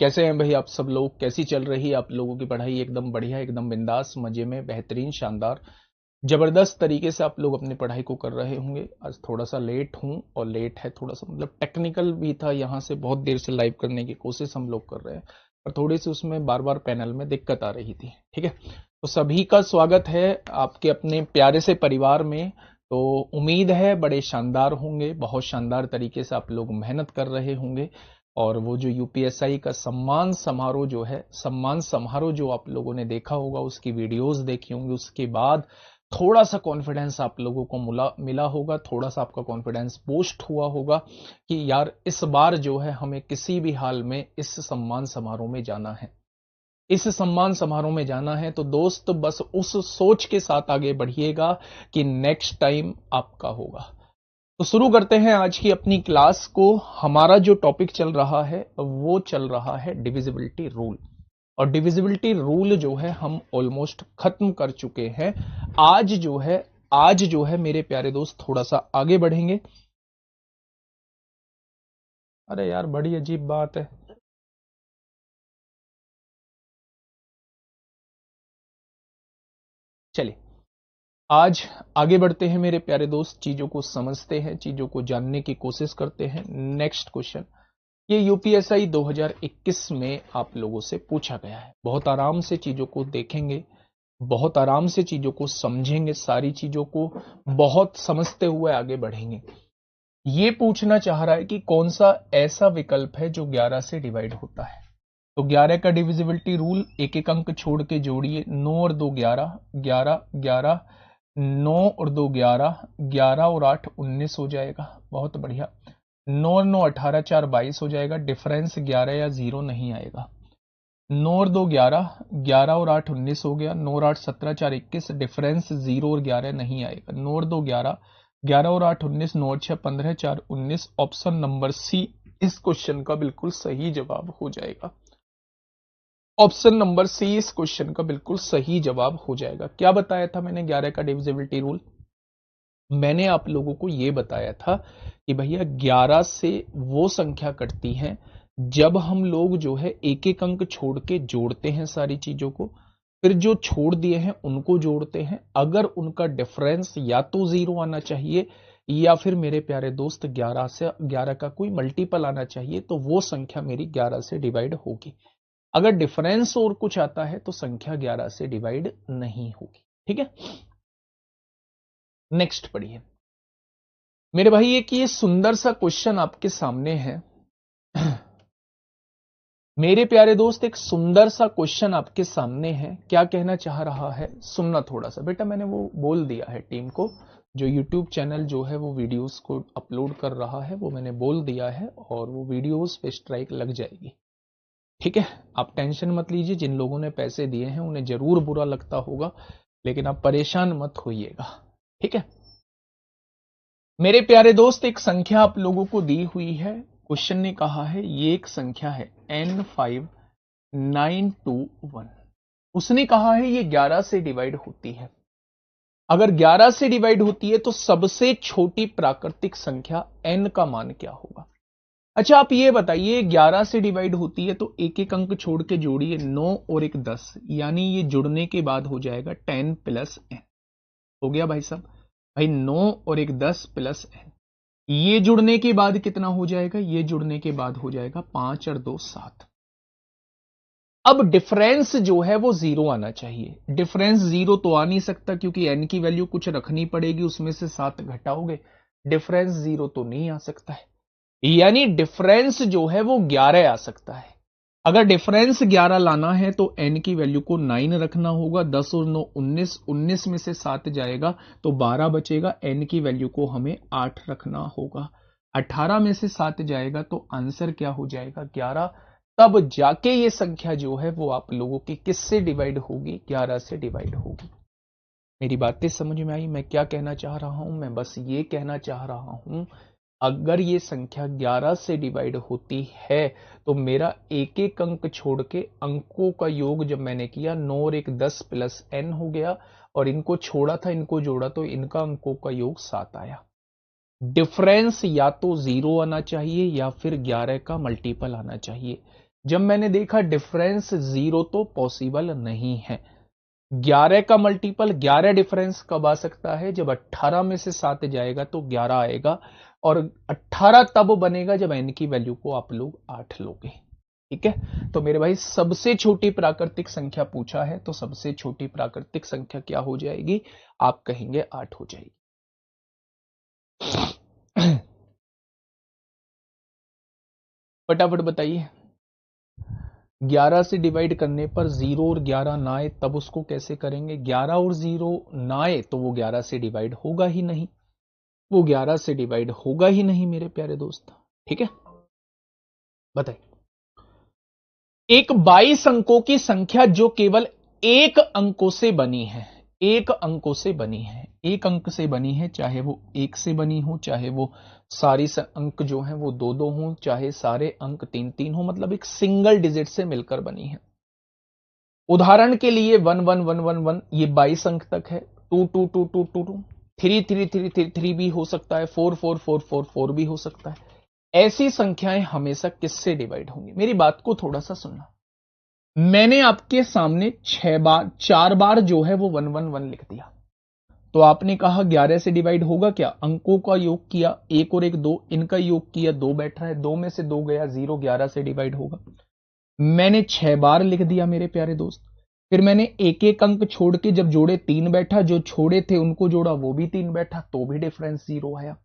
कैसे हैं भाई आप सब लोग? कैसी चल रही है आप लोगों की पढ़ाई? एकदम बढ़िया, एकदम बिंदास, मजे में, बेहतरीन, शानदार, जबरदस्त तरीके से आप लोग अपनी पढ़ाई को कर रहे होंगे। आज थोड़ा सा लेट हूं, और लेट है थोड़ा सा मतलब टेक्निकल भी था, यहाँ से बहुत देर से लाइव करने की कोशिश हम लोग कर रहे हैं, और थोड़ी सी उसमें बार बार पैनल में दिक्कत आ रही थी। ठीक है, तो सभी का स्वागत है आपके अपने प्यारे से परिवार में। तो उम्मीद है बड़े शानदार होंगे, बहुत शानदार तरीके से आप लोग मेहनत कर रहे होंगे, और वो जो यूपीएसआई का सम्मान समारोह जो है, सम्मान समारोह जो आप लोगों ने देखा होगा, उसकी वीडियोस देखी होंगी, उसके बाद थोड़ा सा कॉन्फिडेंस आप लोगों को मिला होगा, थोड़ा सा आपका कॉन्फिडेंस बूस्ट हुआ होगा कि यार इस बार जो है हमें किसी भी हाल में इस सम्मान समारोह में जाना है, इस सम्मान समारोह में जाना है। तो दोस्त बस उस सोच के साथ आगे बढ़िएगा कि नेक्स्ट टाइम आपका होगा। तो शुरू करते हैं आज की अपनी क्लास को। हमारा जो टॉपिक चल रहा है वो चल रहा है डिविजिबिलिटी रूल, और डिविजिबिलिटी रूल जो है हम ऑलमोस्ट खत्म कर चुके हैं। आज जो है मेरे प्यारे दोस्त थोड़ा सा आगे बढ़ेंगे। अरे यार बड़ी अजीब बात है। चलिए आज आगे बढ़ते हैं मेरे प्यारे दोस्त, चीजों को समझते हैं, चीजों को जानने की कोशिश करते हैं। नेक्स्ट क्वेश्चन ये यूपीएसआई 2021 में आप लोगों से पूछा गया है। बहुत आराम से चीजों को देखेंगे, बहुत आराम से चीजों को समझेंगे, सारी चीजों को बहुत समझते हुए आगे बढ़ेंगे। ये पूछना चाह रहा है कि कौन सा ऐसा विकल्प है जो 11 से डिवाइड होता है। तो 11 का डिविजिबिलिटी रूल, एक एक अंक छोड़ के जोड़िए। 9 और 2 11, 11 11, 9 और 2 11, 11 और 8 19 हो जाएगा। बहुत बढ़िया। 9 और 9 18, 4 22 हो जाएगा। डिफरेंस 11 या 0 नहीं आएगा। 9 और 2 11, 11 और 8 19 हो गया। 9 और 8 17, 4 21, डिफरेंस 0 और 11 नहीं आएगा। 9 और 2 11, 11 और 8 19, 9 और 6 15, 4 19। ऑप्शन नंबर सी इस क्वेश्चन का बिल्कुल सही जवाब हो जाएगा। ऑप्शन नंबर सी इस क्वेश्चन का बिल्कुल सही जवाब हो जाएगा। क्या बताया था मैंने 11 का डिविजिबिलिटी रूल? मैंने आप लोगों को यह बताया था कि भैया 11 से वो संख्या कटती है जब हम लोग जो है एक एक अंक छोड़ के जोड़ते हैं सारी चीजों को, फिर जो छोड़ दिए हैं उनको जोड़ते हैं। अगर उनका डिफरेंस या तो 0 आना चाहिए या फिर मेरे प्यारे दोस्त 11 का कोई मल्टीपल आना चाहिए, तो वो संख्या मेरी 11 से डिवाइड होगी। अगर डिफरेंस और कुछ आता है तो संख्या 11 से डिवाइड नहीं होगी। ठीक है, नेक्स्ट पढ़िए मेरे भाई। एक ये सुंदर सा क्वेश्चन आपके सामने है मेरे प्यारे दोस्त, एक सुंदर सा क्वेश्चन आपके सामने है। क्या कहना चाह रहा है सुनना थोड़ा सा। बेटा मैंने वो बोल दिया है टीम को, जो यूट्यूब चैनल जो है वो वीडियोस को अपलोड कर रहा है, वो मैंने बोल दिया है, और वो वीडियोस पे स्ट्राइक लग जाएगी। ठीक है, आप टेंशन मत लीजिए। जिन लोगों ने पैसे दिए हैं उन्हें जरूर बुरा लगता होगा, लेकिन आप परेशान मत होइएगा। ठीक है मेरे प्यारे दोस्त, एक संख्या आप लोगों को दी हुई है। क्वेश्चन ने कहा है ये एक संख्या है N5921। उसने कहा है ये 11 से डिवाइड होती है। अगर 11 से डिवाइड होती है तो सबसे छोटी प्राकृतिक संख्या n का मान क्या होगा? अच्छा आप ये बताइए, 11 से डिवाइड होती है तो एक एक अंक छोड़ के जोड़िए। 9 और एक 10, यानी ये जुड़ने के बाद हो जाएगा 10 प्लस n। हो गया भाई साहब? भाई 9 और एक 10 प्लस n, ये जुड़ने के बाद कितना हो जाएगा? ये जुड़ने के बाद हो जाएगा 5 और 2 7। अब डिफरेंस जो है वो 0 आना चाहिए। डिफरेंस 0 तो आ नहीं सकता क्योंकि n की वैल्यू कुछ रखनी पड़ेगी, उसमें से 7 घटाओगे। डिफरेंस 0 तो नहीं आ सकता है, यानी डिफरेंस जो है वो 11 आ सकता है। अगर डिफरेंस 11 लाना है तो n की वैल्यू को 9 रखना होगा। 10 और 9 19, 19 में से 7 जाएगा तो 12 बचेगा। n की वैल्यू को हमें 8 रखना होगा। 18 में से 7 जाएगा तो आंसर क्या हो जाएगा? 11। तब जाके ये संख्या जो है वो आप लोगों की किससे डिवाइड होगी? 11 से डिवाइड होगी। मेरी बातें समझ में आई? मैं क्या कहना चाह रहा हूं? मैं बस ये कहना चाह रहा हूं, अगर ये संख्या 11 से डिवाइड होती है तो मेरा एक एक अंक छोड़ के अंकों का योग जब मैंने किया, 9 और एक 10 प्लस n हो गया, और इनको छोड़ा था, इनको जोड़ा तो इनका अंकों का योग 7 आया। डिफरेंस या तो 0 आना चाहिए या फिर 11 का मल्टीपल आना चाहिए। जब मैंने देखा डिफरेंस 0 तो पॉसिबल नहीं है। 11 का मल्टीपल 11 डिफरेंस कब आ सकता है? जब 18 में से 7 जाएगा तो 11 आएगा, और 18 तब बनेगा जब n की वैल्यू को आप लोग 8 लोगे। ठीक है, तो मेरे भाई सबसे छोटी प्राकृतिक संख्या पूछा है, तो सबसे छोटी प्राकृतिक संख्या क्या हो जाएगी? आप कहेंगे 8 हो जाएगी। फटाफट बताइए। 11 से डिवाइड करने पर 0 और 11 ना आए तब उसको कैसे करेंगे? 11 और 0 ना आए तो वो 11 से डिवाइड होगा ही नहीं, वो 11 से डिवाइड होगा ही नहीं मेरे प्यारे दोस्त। ठीक है, बताइए। एक 22 अंकों की संख्या जो केवल एक अंकों से बनी है, एक अंकों से बनी है, एक अंक से बनी है, चाहे वो एक से बनी हो, चाहे वो सारी अंक जो है वो 2-2 हो, चाहे सारे अंक 3-3 हो, मतलब एक सिंगल डिजिट से मिलकर बनी है। उदाहरण के लिए 1-1-1-1-1 ये 22 अंक तक है, 2-2-2-2-2-2, 3-3-3-3 भी हो सकता है, 4-4-4-4-4 भी हो सकता है। ऐसी संख्याएं हमेशा किससे डिवाइड होंगी? मेरी बात को थोड़ा सा सुनना। मैंने आपके सामने 4 बार जो है वो 1-1-1 लिख दिया, तो आपने कहा 11 से डिवाइड होगा क्या? अंकों का योग किया, 1 और 1 2, इनका योग किया, 2 बैठ रहा है, 2 में से 2 गया 0, 11 से डिवाइड होगा। मैंने 6 बार लिख दिया मेरे प्यारे दोस्त। फिर मैंने एक एक अंक छोड़ के जब जोड़े 3 बैठा, जो छोड़े थे उनको जोड़ा वो भी 3 बैठा, तो भी डिफरेंस 0 आया।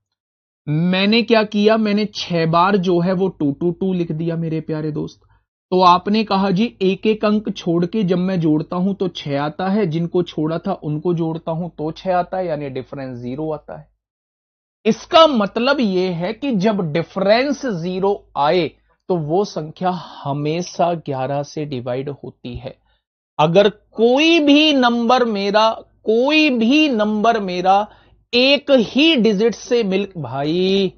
मैंने क्या किया? मैंने 6 बार जो है वो 2-2-2 लिख दिया मेरे प्यारे दोस्त। तो आपने कहा जी एक एक अंक छोड़ के जब मैं जोड़ता हूं तो 6 आता है, जिनको छोड़ा था उनको जोड़ता हूं तो 6 आता है, यानी डिफरेंस 0 आता है। इसका मतलब यह है कि जब डिफरेंस 0 आए तो वो संख्या हमेशा 11 से डिवाइड होती है। अगर कोई भी नंबर मेरा एक ही डिजिट से मिल, भाई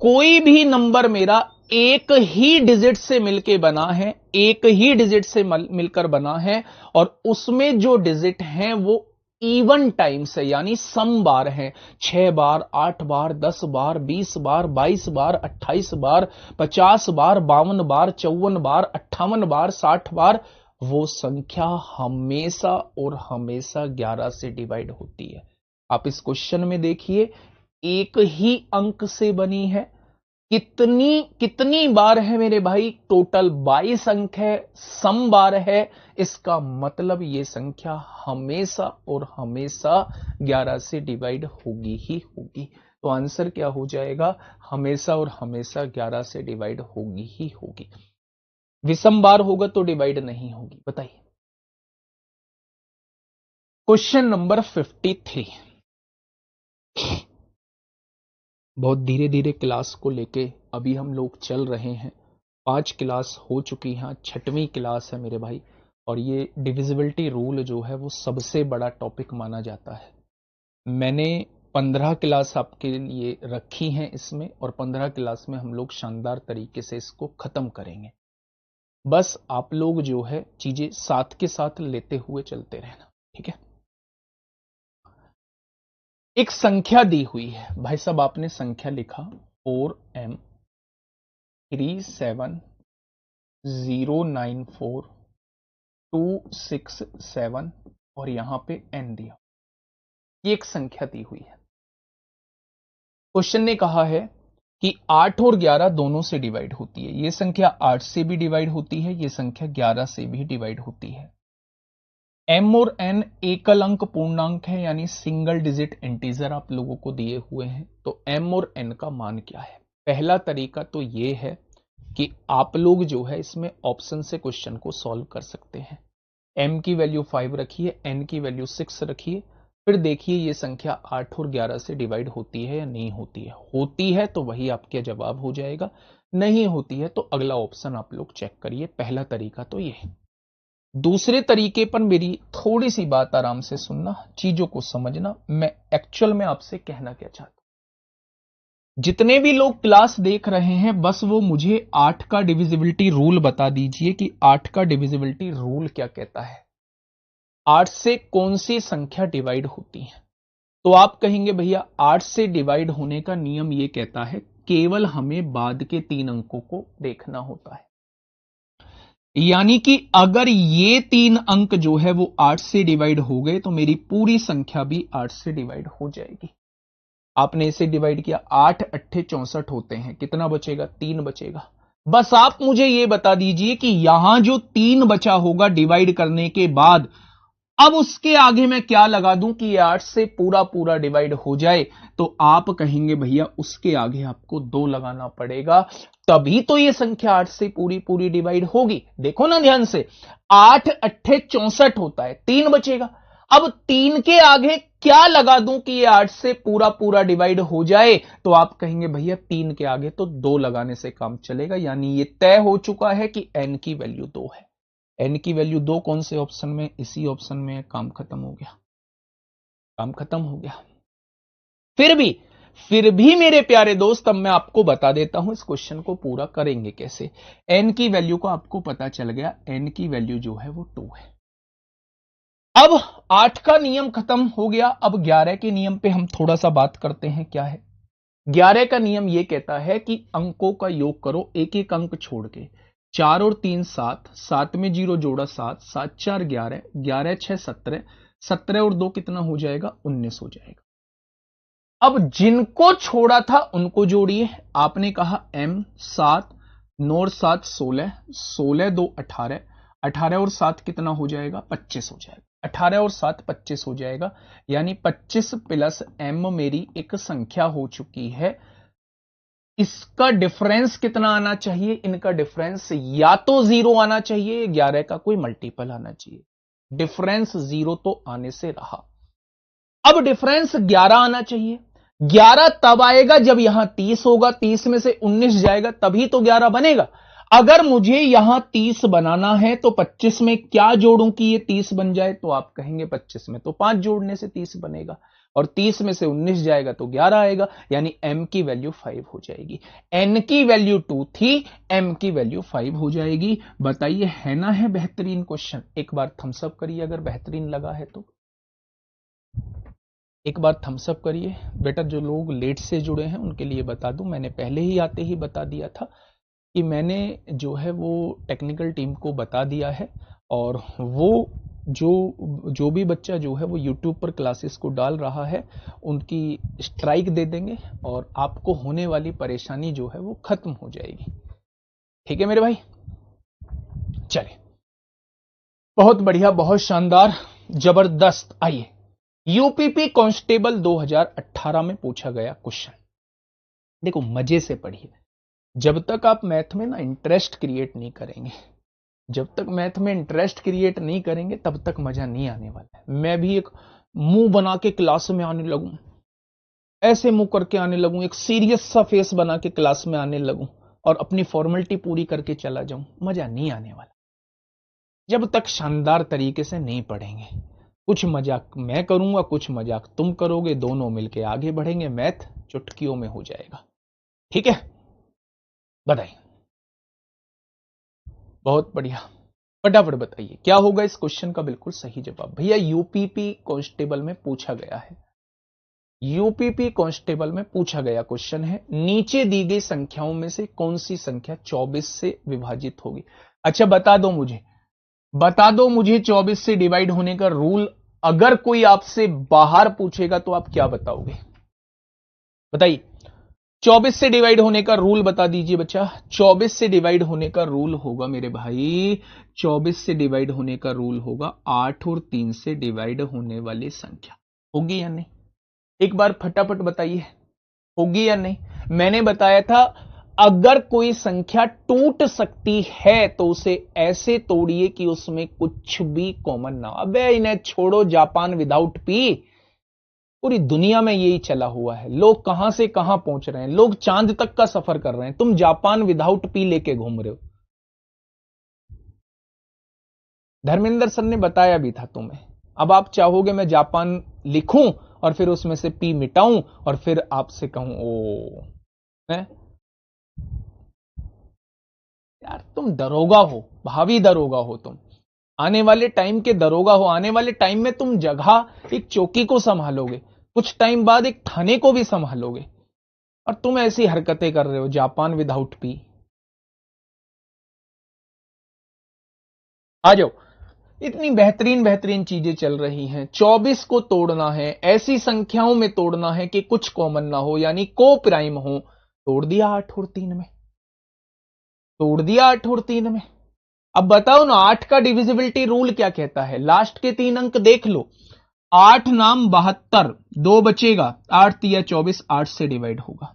कोई भी नंबर मेरा एक ही डिजिट से मिलकर बना है, एक ही डिजिट से मिलकर बना है, और उसमें जो डिजिट हैं वो इवन टाइम्स है, यानी सम बार है। 6 बार, 8 बार, 10 बार, 20 बार, 22 बार, 28 बार, 50 बार, 52 बार, 54 बार, 58 बार, 60 बार, वो संख्या हमेशा और हमेशा 11 से डिवाइड होती है। आप इस क्वेश्चन में देखिए, एक ही अंक से बनी है, कितनी कितनी बार है मेरे भाई? टोटल 22 अंक है, सम बार है। इसका मतलब ये संख्या हमेशा और हमेशा 11 से डिवाइड होगी ही होगी। तो आंसर क्या हो जाएगा? हमेशा और हमेशा 11 से डिवाइड होगी ही होगी। विषम बार होगा तो डिवाइड नहीं होगी। बताइए। Question number 53। बहुत धीरे धीरे क्लास को लेके अभी हम लोग चल रहे हैं। 5 क्लास हो चुकी हैं, 6वीं क्लास है मेरे भाई, और ये डिविजिबिलिटी रूल जो है वो सबसे बड़ा टॉपिक माना जाता है। मैंने 15 क्लास आपके लिए रखी हैं इसमें, और 15 क्लास में हम लोग शानदार तरीके से इसको खत्म करेंगे। बस आप लोग जो है चीजें साथ के साथ लेते हुए चलते रहना, ठीक है। एक संख्या दी हुई है भाई साहब, आपने संख्या लिखा 4m3709426 और यहां पे n दिया। ये एक संख्या दी हुई है। क्वेश्चन ने कहा है कि 8 और 11 दोनों से डिवाइड होती है। ये संख्या 8 से भी डिवाइड होती है, ये संख्या 11 से भी डिवाइड होती है। m और n एकल अंक पूर्णांक है, यानी सिंगल डिजिट इंटीजर आप लोगों को दिए हुए हैं। तो m और n का मान क्या है? पहला तरीका तो ये है कि आप लोग जो है इसमें ऑप्शन से क्वेश्चन को सॉल्व कर सकते हैं। m की वैल्यू 5 रखिए, n की वैल्यू 6 रखिए, फिर देखिए ये संख्या 8 और 11 से डिवाइड होती है या नहीं होती है। होती है तो वही आपका जवाब हो जाएगा, नहीं होती है तो अगला ऑप्शन आप लोग चेक करिए। पहला तरीका तो ये है। दूसरे तरीके पर मेरी थोड़ी सी बात आराम से सुनना, चीजों को समझना। मैं एक्चुअल में आपसे कहना क्या चाहता हूं। जितने भी लोग क्लास देख रहे हैं, बस वो मुझे 8 का डिविजिबिलिटी रूल बता दीजिए कि 8 का डिविजिबिलिटी रूल क्या कहता है। 8 से कौन सी संख्या डिवाइड होती है? तो आप कहेंगे भैया 8 से डिवाइड होने का नियम ये कहता है केवल हमें बाद के 3 अंकों को देखना होता है। यानी कि अगर ये 3 अंक जो है वो 8 से डिवाइड हो गए तो मेरी पूरी संख्या भी 8 से डिवाइड हो जाएगी। आपने इसे डिवाइड किया, 8 अट्ठे 64 होते हैं, कितना बचेगा? 3 बचेगा। बस आप मुझे यह बता दीजिए कि यहां जो 3 बचा होगा डिवाइड करने के बाद, अब उसके आगे मैं क्या लगा दूं कि ये 8 से पूरा पूरा डिवाइड हो जाए, तो आप कहेंगे भैया उसके आगे आपको 2 लगाना पड़ेगा, तभी तो ये संख्या 8 से पूरी पूरी डिवाइड होगी। देखो ना ध्यान से, 8 अट्ठे 64 होता है, 3 बचेगा। अब 3 के आगे क्या लगा दूं कि ये 8 से पूरा पूरा डिवाइड हो जाए, तो आप कहेंगे भैया 3 के आगे तो 2 लगाने से काम चलेगा। यानी ये तय हो चुका है कि n की वैल्यू 2 है। n की वैल्यू 2 कौन से ऑप्शन में? इसी ऑप्शन में। काम खत्म हो गया, काम खत्म हो गया। फिर भी मेरे प्यारे दोस्त, अब मैं आपको बता देता हूं इस क्वेश्चन को पूरा करेंगे कैसे। n की वैल्यू को आपको पता चल गया, n की वैल्यू जो है वो 2 है। अब 8 का नियम खत्म हो गया, अब 11 के नियम पे हम थोड़ा सा बात करते हैं। क्या है 11 का नियम? यह कहता है कि अंकों का योग करो, एक एक अंक छोड़ के। 4 और 3 7, 7 में 0 जोड़ा 7, 7 4 11, 11 6 17, 17 और 2 कितना हो जाएगा? 19 हो जाएगा। अब जिनको छोड़ा था उनको जोड़िए। आपने कहा m 7, 9 और 7 16, 16 2 18, 18 और 7 कितना हो जाएगा? 25 हो जाएगा। 18 और 7 25 हो जाएगा। यानी 25 प्लस m मेरी एक संख्या हो चुकी है। इसका डिफरेंस कितना आना चाहिए? इनका डिफरेंस या तो 0 आना चाहिए, 11 का कोई मल्टीपल आना चाहिए। डिफरेंस 0 तो आने से रहा। अब डिफरेंस 11 आना चाहिए। 11 तब आएगा जब यहां 30 होगा, 30 में से 19 जाएगा तभी तो 11 बनेगा। अगर मुझे यहां 30 बनाना है तो 25 में क्या जोड़ूं कि ये 30 बन जाए? तो आप कहेंगे 25 में तो 5 जोड़ने से 30 बनेगा, और 30 में से 19 जाएगा तो 11 आएगा। यानी m की वैल्यू 5 हो जाएगी। n की वैल्यू 2 थी, m की वैल्यू 5 हो जाएगी। बताइए है ना है बेहतरीन क्वेश्चन? एक बार थम्सअप करिए अगर बेहतरीन लगा है तो। एक बार थम्सअप करिए बेटा। जो लोग लेट से जुड़े हैं उनके लिए बता दूं, मैंने पहले ही आते ही बता दिया था कि मैंने जो है वो टेक्निकल टीम को बता दिया है, और वो जो भी बच्चा जो है वो यूट्यूब पर क्लासेस को डाल रहा है उनकी स्ट्राइक दे देंगे और आपको होने वाली परेशानी जो है वो खत्म हो जाएगी। ठीक है मेरे भाई, चले, बहुत बढ़िया, बहुत शानदार, जबरदस्त। आइए, यूपीपी कांस्टेबल 2018 में पूछा गया क्वेश्चन। देखो मजे से पढ़िए। जब तक आप मैथ में ना इंटरेस्ट क्रिएट नहीं करेंगे, जब तक मैथ में इंटरेस्ट क्रिएट नहीं करेंगे तब तक मजा नहीं आने वाला है। मैं भी एक मुंह बना के क्लास में आने लगूं, ऐसे मुंह करके आने लगूं, एक सीरियस सा फेस बना के क्लास में आने लगूं और अपनी फॉर्मेलिटी पूरी करके चला जाऊं, मजा नहीं आने वाला जब तक शानदार तरीके से नहीं पढ़ेंगे। कुछ मजाक मैं करूंगा, कुछ मजाक तुम करोगे, दोनों मिलके आगे बढ़ेंगे, मैथ चुटकियों में हो जाएगा। ठीक है, बताइए। बहुत बढ़िया, फटाफट बताइए क्या होगा इस क्वेश्चन का बिल्कुल सही जवाब। भैया यूपीपी कांस्टेबल में पूछा गया है, यूपीपी कांस्टेबल में पूछा गया क्वेश्चन है, नीचे दी गई संख्याओं में से कौन सी संख्या 24 से विभाजित होगी। अच्छा बता दो मुझे, बता दो मुझे 24 से डिवाइड होने का रूल। अगर कोई आपसे बाहर पूछेगा तो आप क्या बताओगे? बताइए, 24 से डिवाइड होने का रूल बता दीजिए बच्चा। 24 से डिवाइड होने का रूल होगा मेरे भाई, 24 से डिवाइड होने का रूल होगा 8 और 3 से डिवाइड होने वाली संख्या। होगी या नहीं? एक बार फटाफट बताइए, होगी या नहीं? मैंने बताया था अगर कोई संख्या टूट सकती है तो उसे ऐसे तोड़िए कि उसमें कुछ भी कॉमन ना। अबे इन्हें छोड़ो, जापान विदाउट पी, पूरी दुनिया में यही चला हुआ है। लोग कहां से कहां पहुंच रहे हैं, लोग चांद तक का सफर कर रहे हैं, तुम जापान विदाउट पी लेके घूम रहे हो। धर्मेंद्र सर ने बताया भी था तुम्हें। अब आप चाहोगे मैं जापान लिखूं और फिर उसमें से पी मिटाऊं और फिर आपसे कहूं ओ है? यार तुम दरोगा हो, भावी दरोगा हो तुम, आने वाले टाइम के दरोगा हो। आने वाले टाइम में तुम जगह एक चौकी को संभालोगे। कुछ टाइम बाद एक थाने को भी संभालोगे, और तुम ऐसी हरकतें कर रहे हो। Japan without P. आ जाओ। इतनी बेहतरीन बेहतरीन चीजें चल रही हैं। 24 को तोड़ना है, ऐसी संख्याओं में तोड़ना है कि कुछ कॉमन ना हो, यानी को प्राइम हो। तोड़ दिया 8 और 3 में, तोड़ दिया 8 और 3 में। अब बताओ ना, 8 का डिविजिबिलिटी रूल क्या कहता है? लास्ट के 3 अंक देख लो। 8 नाम 72, 2 बचेगा, 8 तिया 24, 8 से डिवाइड होगा।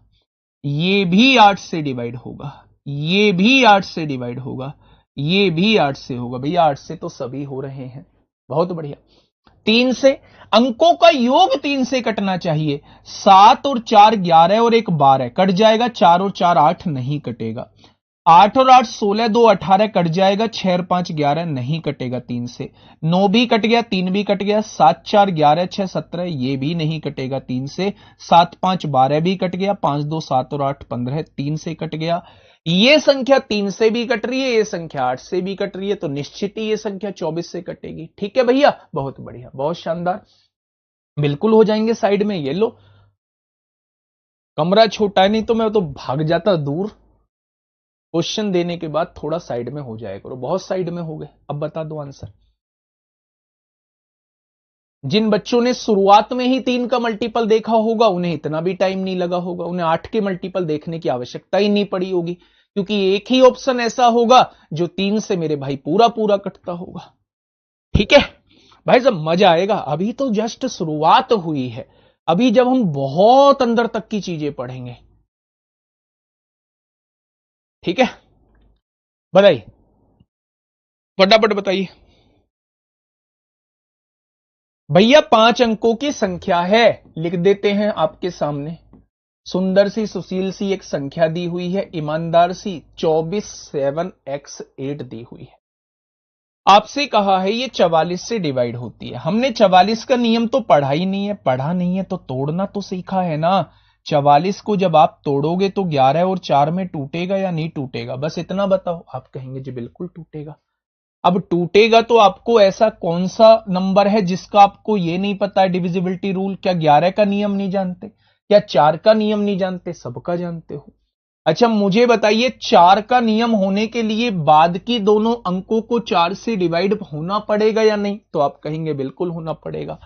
ये भी 8 से डिवाइड होगा, ये भी 8 से डिवाइड होगा, ये भी 8 से होगा। भैया 8 से तो सभी हो रहे हैं। बहुत बढ़िया। 3 से अंकों का योग 3 से कटना चाहिए। 7 और 4 11 और 1 12 कट जाएगा। 4 और 4 8 नहीं कटेगा। 8 और 8 16, 2 18 कट जाएगा। 6 और 5 11 नहीं कटेगा 3 से। 9 भी कट गया, 3 भी कट गया। 7 4 11 6 17, ये भी नहीं कटेगा 3 से। 7 5 12 भी कट गया। 5 2 7 और 8 15, 3 से कट गया। ये संख्या 3 से भी कट रही है, ये संख्या 8 से भी कट रही है, तो निश्चित ही ये संख्या 24 से कटेगी। ठीक है भैया, बहुत बढ़िया, बहुत शानदार। बिल्कुल हो जाएंगे साइड में। ये लो, कमरा छोटा है, नहीं तो मैं तो भाग जाता दूर। क्वेश्चन देने के बाद थोड़ा साइड में हो जाए करो। बहुत साइड में हो गए। अब बता दो आंसर। जिन बच्चों ने शुरुआत में ही 3 का मल्टीपल देखा होगा, उन्हें इतना भी टाइम नहीं लगा होगा, उन्हें 8 के मल्टीपल देखने की आवश्यकता ही नहीं पड़ी होगी, क्योंकि एक ही ऑप्शन ऐसा होगा जो 3 से मेरे भाई पूरा पूरा कटता होगा। ठीक है भाई, जब मजा आएगा। अभी तो जस्ट शुरुआत हुई है, अभी जब हम बहुत अंदर तक की चीजें पढ़ेंगे। ठीक है, बताइए, फटाफट बताइए भैया। 5 अंकों की संख्या है, लिख देते हैं आपके सामने। सुंदर सी सुशील सी एक संख्या दी हुई है, ईमानदार सी 24 7x8 दी हुई है। आपसे कहा है ये 44 से डिवाइड होती है। हमने 44 का नियम तो पढ़ा ही नहीं है, पढ़ा नहीं है तो तोड़ना तो सीखा है ना। 44 को जब आप तोड़ोगे तो 11 और 4 में टूटेगा या नहीं टूटेगा? बस इतना बताओ। आप कहेंगे जी बिल्कुल टूटेगा। अब टूटेगा तो आपको ऐसा कौन सा नंबर है जिसका आपको ये नहीं पता है डिविजिबिलिटी रूल? क्या 11 का नियम नहीं जानते? क्या 4 का नियम नहीं जानते? सबका जानते हो। अच्छा मुझे बताइए, 4 का नियम होने के लिए बाद की दोनों अंकों को 4 से डिवाइड होना पड़ेगा या नहीं? तो आप कहेंगे बिल्कुल होना पड़ेगा।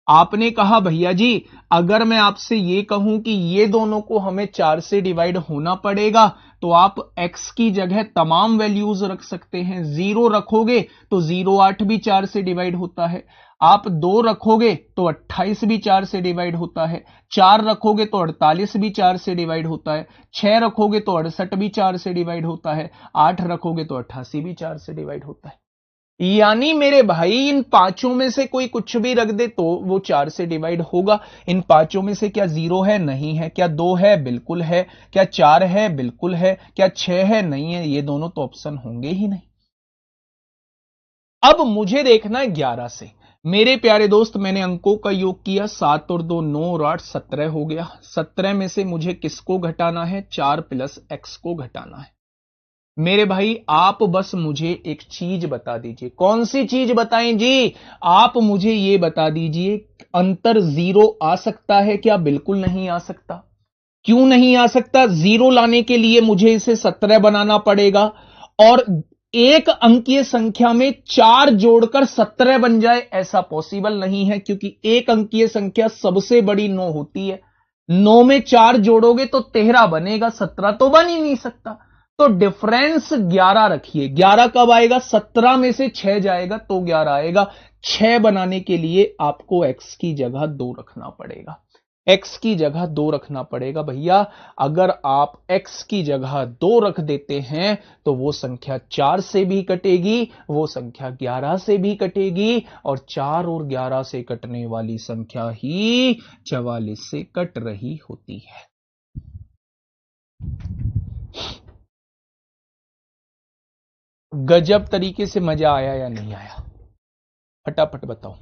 आपने कहा भैया जी, अगर मैं आपसे ये कहूं कि ये दोनों को हमें 4 से डिवाइड होना पड़ेगा, तो आप x की जगह तमाम वैल्यूज रख सकते हैं। 0 रखोगे तो 0 8 भी 4 से डिवाइड होता है। आप 2 रखोगे तो 28 भी 4 से डिवाइड होता है। 4 रखोगे तो 48 भी 4 से डिवाइड होता है। 6 रखोगे तो 68 भी 4 से डिवाइड होता है। 8 रखोगे तो 88 भी 4 से डिवाइड होता है। यानी मेरे भाई इन पांचों में से कोई कुछ भी रख दे तो वो 4 से डिवाइड होगा। इन पांचों में से क्या 0 है? नहीं है। क्या 2 है? बिल्कुल है। क्या 4 है? बिल्कुल है। क्या 6 है? नहीं है। ये दोनों तो ऑप्शन होंगे ही नहीं। अब मुझे देखना है 11 से। मेरे प्यारे दोस्त, मैंने अंकों का योग किया। 7 और 2 9 और 8 17 हो गया। 17 में से मुझे किसको घटाना है? 4 प्लस x को घटाना है। मेरे भाई आप बस मुझे एक चीज बता दीजिए। कौन सी चीज बताएं जी? आप मुझे ये बता दीजिए, अंतर 0 आ सकता है क्या? बिल्कुल नहीं आ सकता। क्यों नहीं आ सकता? 0 लाने के लिए मुझे इसे 17 बनाना पड़ेगा, और एक अंकीय संख्या में 4 जोड़कर 17 बन जाए, ऐसा पॉसिबल नहीं है, क्योंकि एक अंकीय संख्या सबसे बड़ी 9 होती है। 9 में 4 जोड़ोगे तो 13 बनेगा, 17 तो बन ही नहीं सकता। तो डिफरेंस 11 रखिए। 11 कब आएगा? 17 में से 6 जाएगा तो 11 आएगा। 6 बनाने के लिए आपको x की जगह 2 रखना पड़ेगा। x की जगह 2 रखना पड़ेगा भैया। अगर आप x की जगह 2 रख देते हैं तो वो संख्या 4 से भी कटेगी, वो संख्या 11 से भी कटेगी, और 4 और 11 से कटने वाली संख्या ही 44 से कट रही होती है। गजब तरीके से मजा आया या नहीं आया? फटाफट बताओ,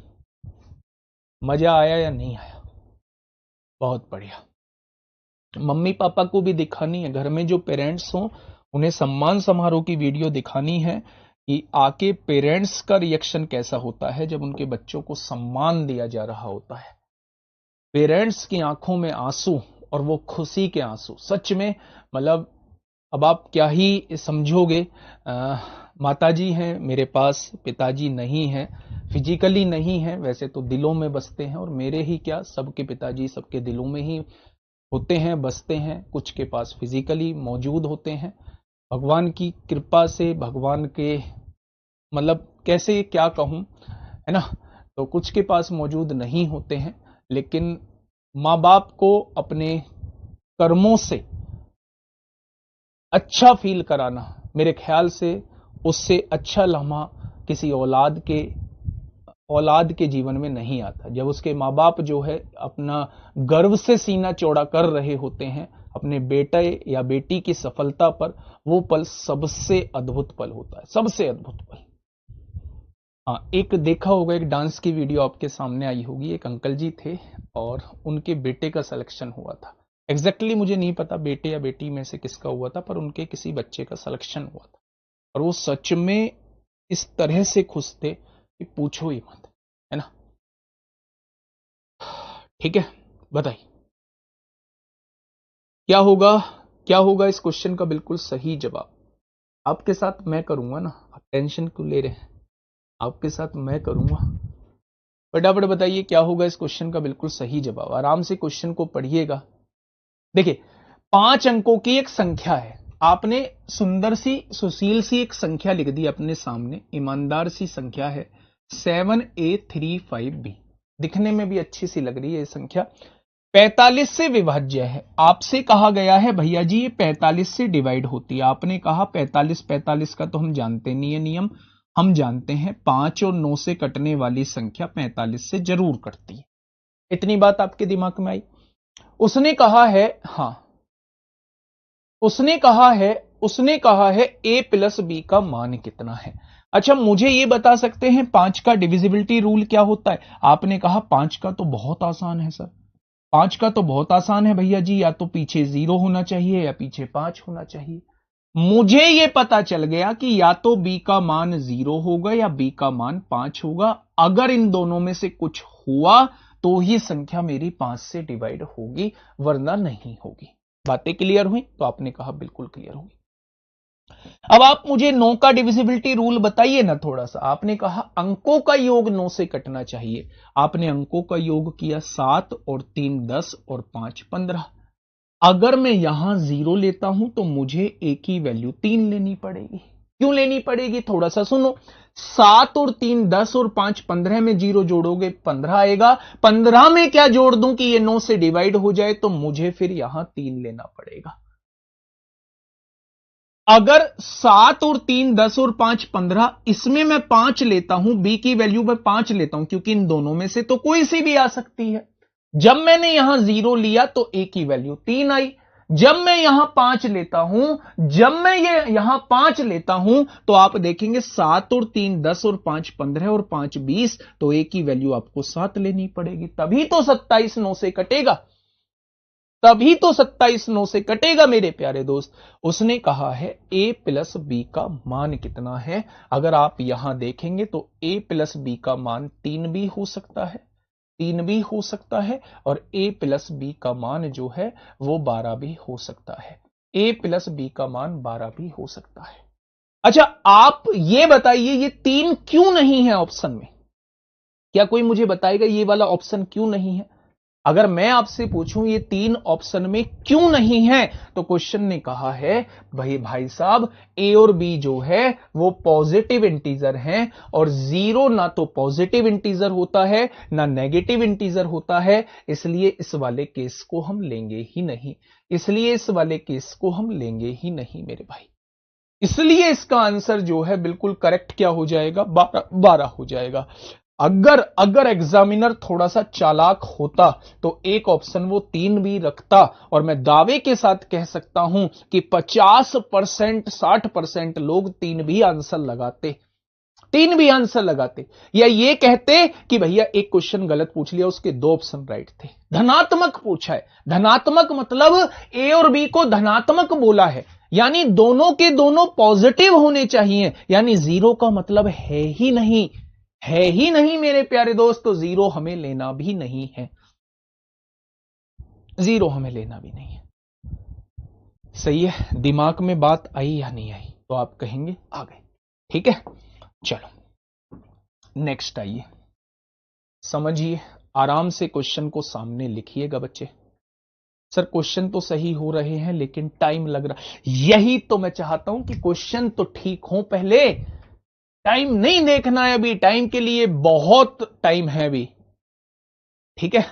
मजा आया या नहीं आया? बहुत बढ़िया। मम्मी पापा को भी दिखानी है, घर में जो पेरेंट्स हों उन्हें सम्मान समारोह की वीडियो दिखानी है कि आके पेरेंट्स का रिएक्शन कैसा होता है जब उनके बच्चों को सम्मान दिया जा रहा होता है। पेरेंट्स की आंखों में आंसू, और वो खुशी के आंसू। सच में मतलब अब आप क्या ही समझोगे। माताजी हैं मेरे पास, पिताजी नहीं हैं, फिजिकली नहीं हैं, वैसे तो दिलों में बसते हैं, और मेरे ही क्या, सबके पिताजी सबके दिलों में ही होते हैं, बसते हैं। कुछ के पास फिजिकली मौजूद होते हैं, भगवान की कृपा से, भगवान के मतलब कैसे क्या कहूं, है ना। तो कुछ के पास मौजूद नहीं होते हैं, लेकिन माँ बाप को अपने कर्मों से अच्छा फील कराना, मेरे ख्याल से उससे अच्छा लम्हा किसी औलाद के जीवन में नहीं आता। जब उसके माँ बाप जो है अपना गर्व से सीना चौड़ा कर रहे होते हैं अपने बेटे या बेटी की सफलता पर, वो पल सबसे अद्भुत पल होता है, सबसे अद्भुत पल। हाँ, एक देखा होगा, एक डांस की वीडियो आपके सामने आई होगी, एक अंकल जी थे और उनके बेटे का सिलेक्शन हुआ था। एग्जैक्टली मुझे नहीं पता बेटे या बेटी में से किसका हुआ था, पर उनके किसी बच्चे का सिलेक्शन हुआ था, और वो सच में इस तरह से खुश थे कि पूछो ही मत, है ना। ठीक है, बताइए क्या होगा, क्या होगा इस क्वेश्चन का बिल्कुल सही जवाब। आपके साथ मैं करूंगा ना, आप टेंशन क्यों ले रहे हैं, आपके साथ मैं करूंगा। फटाफट बताइए क्या होगा इस क्वेश्चन का बिल्कुल सही जवाब। आराम से क्वेश्चन को पढ़िएगा। देखिए, 5 अंकों की एक संख्या है, आपने सुंदर सी सुशील सी एक संख्या लिख दी अपने सामने, ईमानदार सी संख्या है 7A35B। दिखने में भी अच्छी सी लग रही है ये संख्या, 45 से विभाज्य है। आपसे कहा गया है भैया जी ये 45 से डिवाइड होती है। आपने कहा 45 का तो हम जानते नहीं है नियम, हम जानते हैं 5 और 9 से कटने वाली संख्या 45 से जरूर कटती है। इतनी बात आपके दिमाग में आई। उसने कहा है, हाँ उसने कहा है a प्लस बी का मान कितना है। अच्छा, मुझे ये बता सकते हैं 5 का डिविजिबिलिटी रूल क्या होता है। आपने कहा 5 का तो बहुत आसान है सर, 5 का तो बहुत आसान है भैया जी, या तो पीछे 0 होना चाहिए या पीछे 5 होना चाहिए। मुझे ये पता चल गया कि या तो b का मान 0 होगा या b का मान 5 होगा। अगर इन दोनों में से कुछ हुआ तो ही संख्या मेरी 5 से डिवाइड होगी, वरना नहीं होगी। बातें क्लियर हुई? तो आपने कहा बिल्कुल क्लियर हुई। अब आप मुझे 9 का डिविजिबिलिटी रूल बताइए ना थोड़ा सा। आपने कहा अंकों का योग 9 से कटना चाहिए। आपने अंकों का योग किया 7 और 3 10 और 5 15। अगर मैं यहां 0 लेता हूं तो मुझे a की वैल्यू 3 लेनी पड़ेगी। क्यों लेनी पड़ेगी, थोड़ा सा सुनो। 7 और 3 10 और 5 15 में 0 जोड़ोगे 15 आएगा। 15 में क्या जोड़ दूं कि ये 9 से डिवाइड हो जाए, तो मुझे फिर यहां 3 लेना पड़ेगा। अगर 7 और 3 10 और 5 15, इसमें मैं 5 लेता हूं, b की वैल्यू मैं 5 लेता हूं, क्योंकि इन दोनों में से तो कोई सी भी आ सकती है। जब मैंने यहां 0 लिया तो a की वैल्यू 3 आई। जब मैं यहां 5 लेता हूं, जब मैं यहां 5 लेता हूं, तो आप देखेंगे 7 और 3 10 और 5 15 और 5 20, तो a की वैल्यू आपको 7 लेनी पड़ेगी। तभी तो 27 9 से कटेगा, तभी तो 27 9 से कटेगा मेरे प्यारे दोस्त। उसने कहा है a प्लस बी का मान कितना है। अगर आप यहां देखेंगे तो a प्लस बी का मान 3 भी हो सकता है, 3 भी हो सकता है, और a प्लस बी का मान जो है वो 12 भी हो सकता है। a प्लस बी का मान 12 भी हो सकता है। अच्छा, आप ये बताइए ये 3 क्यों नहीं है ऑप्शन में। क्या कोई मुझे बताएगा ये वाला ऑप्शन क्यों नहीं है। अगर मैं आपसे पूछूं ये 3 ऑप्शन में क्यों नहीं है, तो क्वेश्चन ने कहा है भाई साहब ए और बी जो है वो पॉजिटिव इंटीजर हैं, और 0 ना तो पॉजिटिव इंटीजर होता है ना नेगेटिव इंटीजर होता है, इसलिए इस वाले केस को हम लेंगे ही नहीं, इसलिए इस वाले केस को हम लेंगे ही नहीं मेरे भाई। इसलिए इसका आंसर जो है बिल्कुल करेक्ट क्या हो जाएगा, 12 हो जाएगा। अगर अगर एग्जामिनर थोड़ा सा चालाक होता तो एक ऑप्शन वो 3 भी रखता, और मैं दावे के साथ कह सकता हूं कि 50% 60% लोग 3 भी आंसर लगाते, 3 भी आंसर लगाते, या ये कहते कि भैया एक क्वेश्चन गलत पूछ लिया, उसके 2 ऑप्शन राइट थे। धनात्मक पूछा है, धनात्मक मतलब ए और बी को धनात्मक बोला है, यानी दोनों के दोनों पॉजिटिव होने चाहिए, यानी 0 का मतलब है ही नहीं, है ही नहीं मेरे प्यारे दोस्त, तो 0 हमें लेना भी नहीं है। जीरो हमें लेना भी नहीं है। सही है, दिमाग में बात आई या नहीं आई? तो आप कहेंगे आ गई। ठीक है, चलो नेक्स्ट आइए, समझिए, आराम से क्वेश्चन को सामने लिखिएगा बच्चे। सर क्वेश्चन तो सही हो रहे हैं लेकिन टाइम लग रहा, यही तो मैं चाहता हूं कि क्वेश्चन तो ठीक हो पहले, टाइम नहीं देखना है अभी, टाइम के लिए बहुत टाइम है अभी। ठीक है,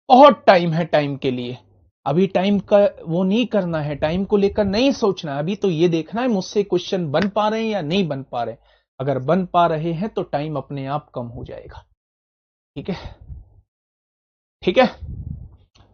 बहुत टाइम है टाइम के लिए, अभी टाइम का वो नहीं करना है, टाइम को लेकर नहीं सोचना है, अभी तो ये देखना है मुझसे क्वेश्चन बन पा रहे हैं या नहीं बन पा रहे। अगर बन पा रहे हैं तो टाइम अपने आप कम हो जाएगा। ठीक है, ठीक है।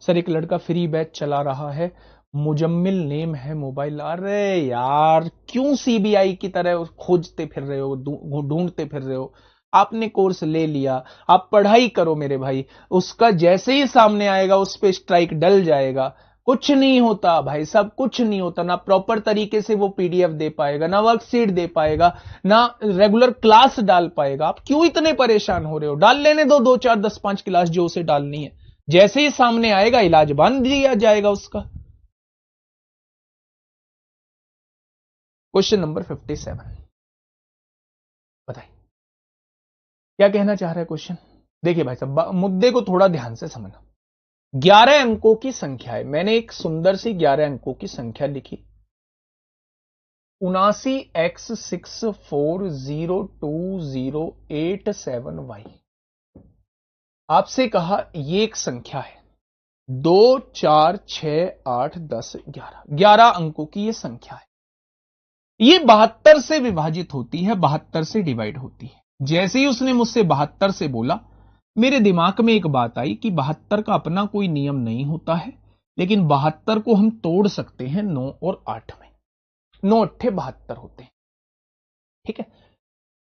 सर एक लड़का फ्री बैच चला रहा है, मुजम्मिल नेम है मोबाइल। अरे यार क्यों सीबीआई की तरह खोजते फिर रहे हो, ढूंढते फिर रहे हो? आपने कोर्स ले लिया, आप पढ़ाई करो मेरे भाई, उसका जैसे ही सामने आएगा उस पे स्ट्राइक डल जाएगा। कुछ नहीं होता भाई साहब, कुछ नहीं होता, ना प्रॉपर तरीके से वो पीडीएफ दे पाएगा, ना वर्कशीट दे पाएगा, ना रेगुलर क्लास डाल पाएगा। आप क्यों इतने परेशान हो रहे हो? डाल लेने दो 2 4 10 5 क्लास जो उसे डालनी है, जैसे ही सामने आएगा इलाज बांध दिया जाएगा उसका। क्वेश्चन नंबर 57 बताइए क्या कहना चाह रहा है क्वेश्चन। देखिए भाई साहब मुद्दे को थोड़ा ध्यान से समझना। 11 अंकों की संख्या है, मैंने एक सुंदर सी 11 अंकों की संख्या लिखी, 79x640208 आपसे कहा ये एक संख्या है, 2 4 6 8 10 11 11 अंकों की ये संख्या है, ये 72 से विभाजित होती है, 72 से डिवाइड होती है। जैसे ही उसने मुझसे 72 से बोला, मेरे दिमाग में एक बात आई कि 72 का अपना कोई नियम नहीं होता है, लेकिन 72 को हम तोड़ सकते हैं 9 और 8 में, 9 अट्ठे 72 होते हैं। ठीक है,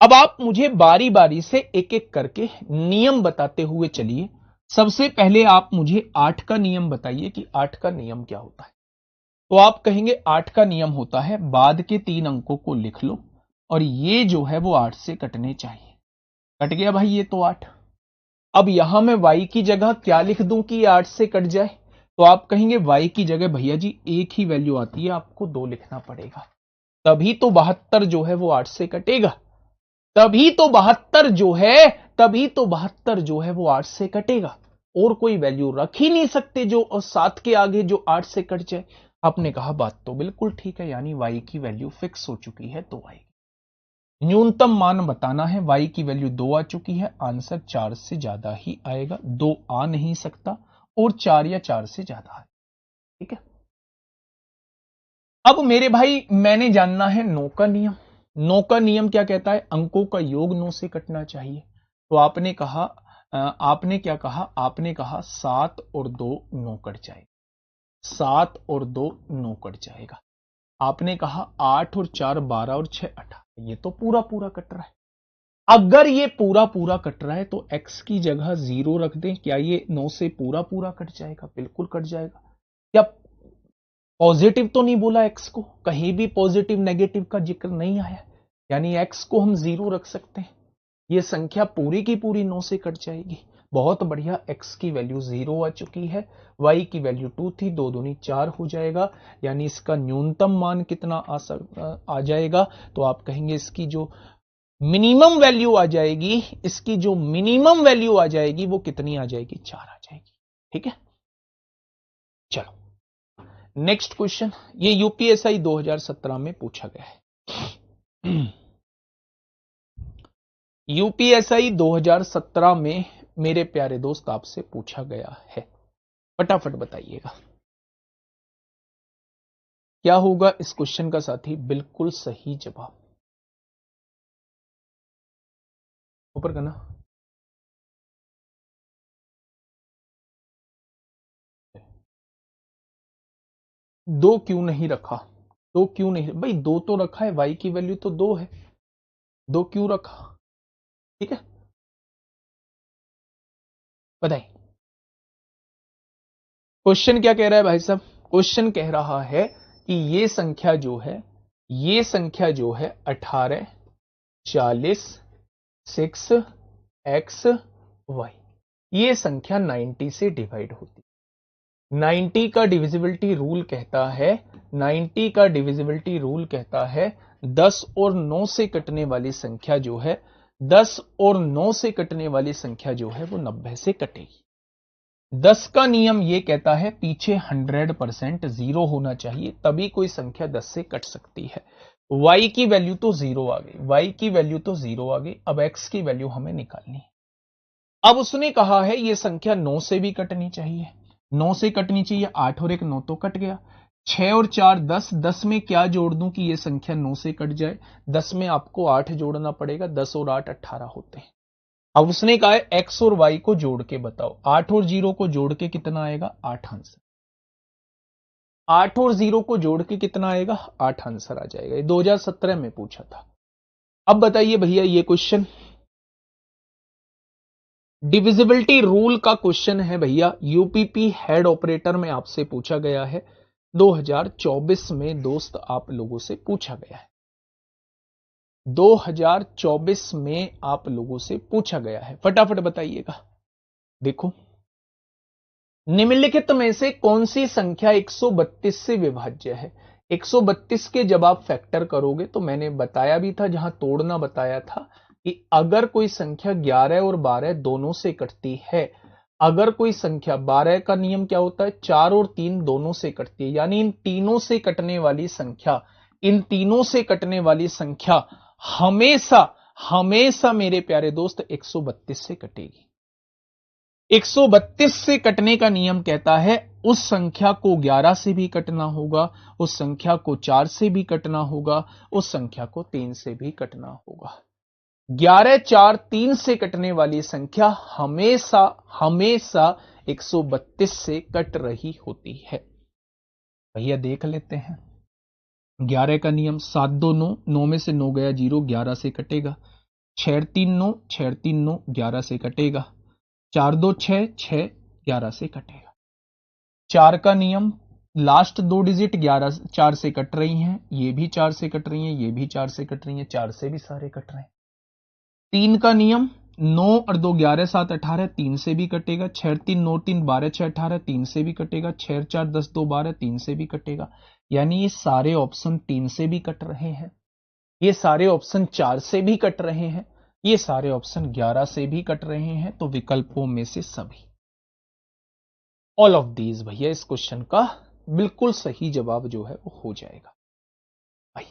अब आप मुझे बारी बारी से एक एक करके नियम बताते हुए चलिए। सबसे पहले आप मुझे 8 का नियम बताइए कि 8 का नियम क्या होता है। तो आप कहेंगे 8 का नियम होता है बाद के 3 अंकों को लिख लो और ये जो है वो 8 से कटने चाहिए। कट गया भाई ये तो 8। अब यहां मैं y की जगह क्या लिख दूं कि 8 से कट जाए? तो आप कहेंगे y की जगह भैया जी एक ही वैल्यू आती है, आपको 2 लिखना पड़ेगा, तभी तो 72 जो है वो 8 से कटेगा, तभी तो 72 जो है, तभी तो 72 जो है वो 8 से कटेगा। और कोई वैल्यू रख ही नहीं सकते जो 7 के आगे जो 8 से कट जाए। आपने कहा बात तो बिल्कुल ठीक है, यानी y की वैल्यू फिक्स हो चुकी है, तो y न्यूनतम मान बताना है, y की वैल्यू 2 आ चुकी है, आंसर 4 से ज्यादा ही आएगा, 2 आ नहीं सकता और 4 या 4 से ज्यादा है। ठीक है, अब मेरे भाई मैंने जानना है 9 का नियम। 9 का नियम क्या कहता है? अंकों का योग 9 से कटना चाहिए। तो आपने कहा आपने क्या कहा? आपने कहा 7 और 2 9 कट जाएगा, 7 और 2 9 कट जाएगा। आपने कहा 8 और 4 12 और 6 18, ये तो पूरा पूरा कट रहा है। अगर ये पूरा पूरा कट रहा है तो x की जगह 0 रख दें, क्या ये 9 से पूरा पूरा कट जाएगा? बिल्कुल कट जाएगा। क्या पॉजिटिव तो नहीं बोला x को? कहीं भी पॉजिटिव नेगेटिव का जिक्र नहीं आया, यानी x को हम 0 रख सकते हैं। ये संख्या पूरी की पूरी 9 से कट जाएगी। बहुत बढ़िया, x की वैल्यू 0 आ चुकी है, y की वैल्यू 2 थी, 2 दूनी 4 हो जाएगा, यानी इसका न्यूनतम मान कितना आ जाएगा? तो आप कहेंगे इसकी जो मिनिमम वैल्यू आ जाएगी, इसकी जो मिनिमम वैल्यू आ जाएगी वो कितनी आ जाएगी? 4 आ जाएगी। ठीक है, चलो नेक्स्ट क्वेश्चन, ये यूपीएसआई 2017 में पूछा गया है। यूपीएसआई 2017 में मेरे प्यारे दोस्त आपसे पूछा गया है, फटाफट बताइएगा क्या होगा इस क्वेश्चन का साथी? बिल्कुल सही जवाब ऊपर करना। दो क्यों नहीं रखा? दो क्यों नहीं भाई? दो तो रखा है, y की वैल्यू तो 2 है, दो क्यों रखा? ठीक है, बताइए क्वेश्चन क्या कह रहा है भाई साहब? क्वेश्चन कह रहा है कि ये संख्या जो है, ये संख्या जो है 18 40 6 x y, ये संख्या 90 से डिवाइड होती है। 90 का डिविजिबिलिटी रूल कहता है 90 का डिविजिबिलिटी रूल कहता है 10 और 9 से कटने वाली संख्या जो है 10 और 9 से कटने वाली संख्या जो है वो 90 से कटेगी। 10 का नियम ये कहता है पीछे 100% जीरो होना चाहिए, तभी कोई संख्या 10 से कट सकती है। y की वैल्यू तो जीरो आ गई, y की वैल्यू तो जीरो आ गई। अब x की वैल्यू हमें निकालनी है। अब उसने कहा है ये संख्या 9 से भी कटनी चाहिए, 9 से कटनी चाहिए। 8 और 1 9 तो कट गया। 6 और 4 10, 10 में क्या जोड़ दूं कि ये संख्या 9 से कट जाए? 10 में आपको 8 जोड़ना पड़ेगा, 10 और 8 18 होते हैं। अब उसने कहा है x और y को जोड़ के बताओ। 8 और 0 को जोड़ के कितना आएगा? 8 आंसर। 8 और 0 को जोड़ के कितना आएगा? 8 आंसर आ जाएगा। ये 2017 में पूछा था। अब बताइए भैया, ये क्वेश्चन डिविजिबिलिटी रूल का क्वेश्चन है भैया। यूपीपी हेड ऑपरेटर में आपसे पूछा गया है। 2024 में दोस्त आप लोगों से पूछा गया है। 2024 में आप लोगों से पूछा गया है। फटाफट बताइएगा। देखो, निम्नलिखित में से कौन सी संख्या 132 से विभाज्य है? 132 के जब आप फैक्टर करोगे तो मैंने बताया भी था, जहां तोड़ना बताया था कि अगर कोई संख्या 11 और 12 दोनों से कटती है, अगर कोई संख्या 12 का नियम क्या होता है? 4 और 3 दोनों से कटती है, यानी इन तीनों से कटने वाली संख्या, इन तीनों से कटने वाली संख्या हमेशा हमेशा मेरे प्यारे दोस्त 132 से कटेगी। 132 से कटने का नियम कहता है उस संख्या को 11 से भी कटना होगा, उस संख्या को 4 से भी कटना होगा, उस संख्या को 3 से भी कटना होगा। 11 4 3 से कटने वाली संख्या हमेशा हमेशा 132 से कट रही होती है। भैया देख लेते हैं। 11 का नियम 7 2 9, 9 में से 9 गया 0, 11 से कटेगा। 6 3 9, 6 3 9, 11 से कटेगा। 4 2 6, 6 11 से कटेगा। 4 का नियम लास्ट 2 डिजिट 11 4 से कट रही हैं, ये भी 4 से कट रही हैं, ये भी 4 से कट रही हैं, 4 से भी सारे कट रहे हैं। 3 का नियम 9 और 2 11 7 18, 3 से भी कटेगा। 6 3 9 3 12 6 18, 3 से भी कटेगा। 6 4 10 2 12, 3 से भी कटेगा। यानी ये सारे ऑप्शन 3 से भी कट रहे हैं, ये सारे ऑप्शन 4 से भी कट रहे हैं, ये सारे ऑप्शन 11 से भी कट रहे हैं। तो विकल्पों में से सभी, ऑल ऑफ दीज भैया इस क्वेश्चन का बिल्कुल सही जवाब जो है वो हो जाएगा। भाई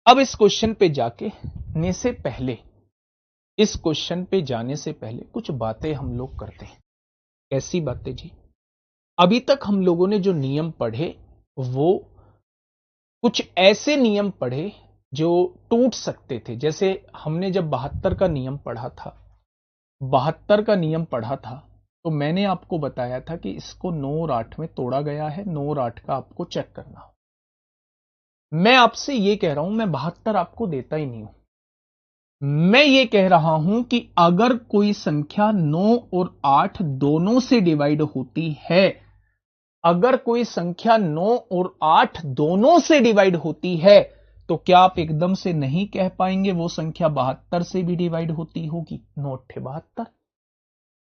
अब इस क्वेश्चन पे जाके ने से पहले, इस क्वेश्चन पे जाने से पहले कुछ बातें हम लोग करते हैं। कैसी बातें जी? अभी तक हम लोगों ने जो नियम पढ़े वो कुछ ऐसे नियम पढ़े जो टूट सकते थे। जैसे हमने जब 72 का नियम पढ़ा था, 72 का नियम पढ़ा था, तो मैंने आपको बताया था कि इसको 9 और 8 में तोड़ा गया है। 9 और 8 का आपको चेक करना हो। मैं आपसे ये कह रहा हूं, मैं 72 आपको देता ही नहीं हूं। मैं ये कह रहा हूं कि अगर कोई संख्या 9 और 8 दोनों से डिवाइड होती है, अगर कोई संख्या 9 और 8 दोनों से डिवाइड होती है, तो क्या आप एकदम से नहीं कह पाएंगे वो संख्या 72 से भी डिवाइड होती होगी? 9 8 72।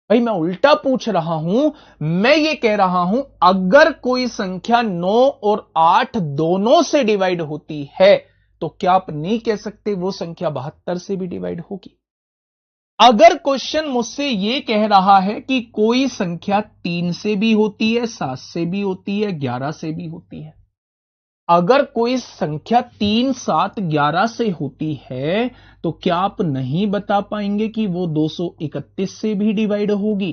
भाई मैं उल्टा पूछ रहा हूं, मैं ये कह रहा हूं अगर कोई संख्या 9 और 8 दोनों से डिवाइड होती है, तो क्या आप नहीं कह सकते वो संख्या 72 से भी डिवाइड होगी? अगर क्वेश्चन मुझसे यह कह रहा है कि कोई संख्या 3 से भी होती है, 7 से भी होती है, 11 से भी होती है, अगर कोई संख्या 3 7 11 से होती है, तो क्या आप नहीं बता पाएंगे कि वो 231 से भी डिवाइड होगी?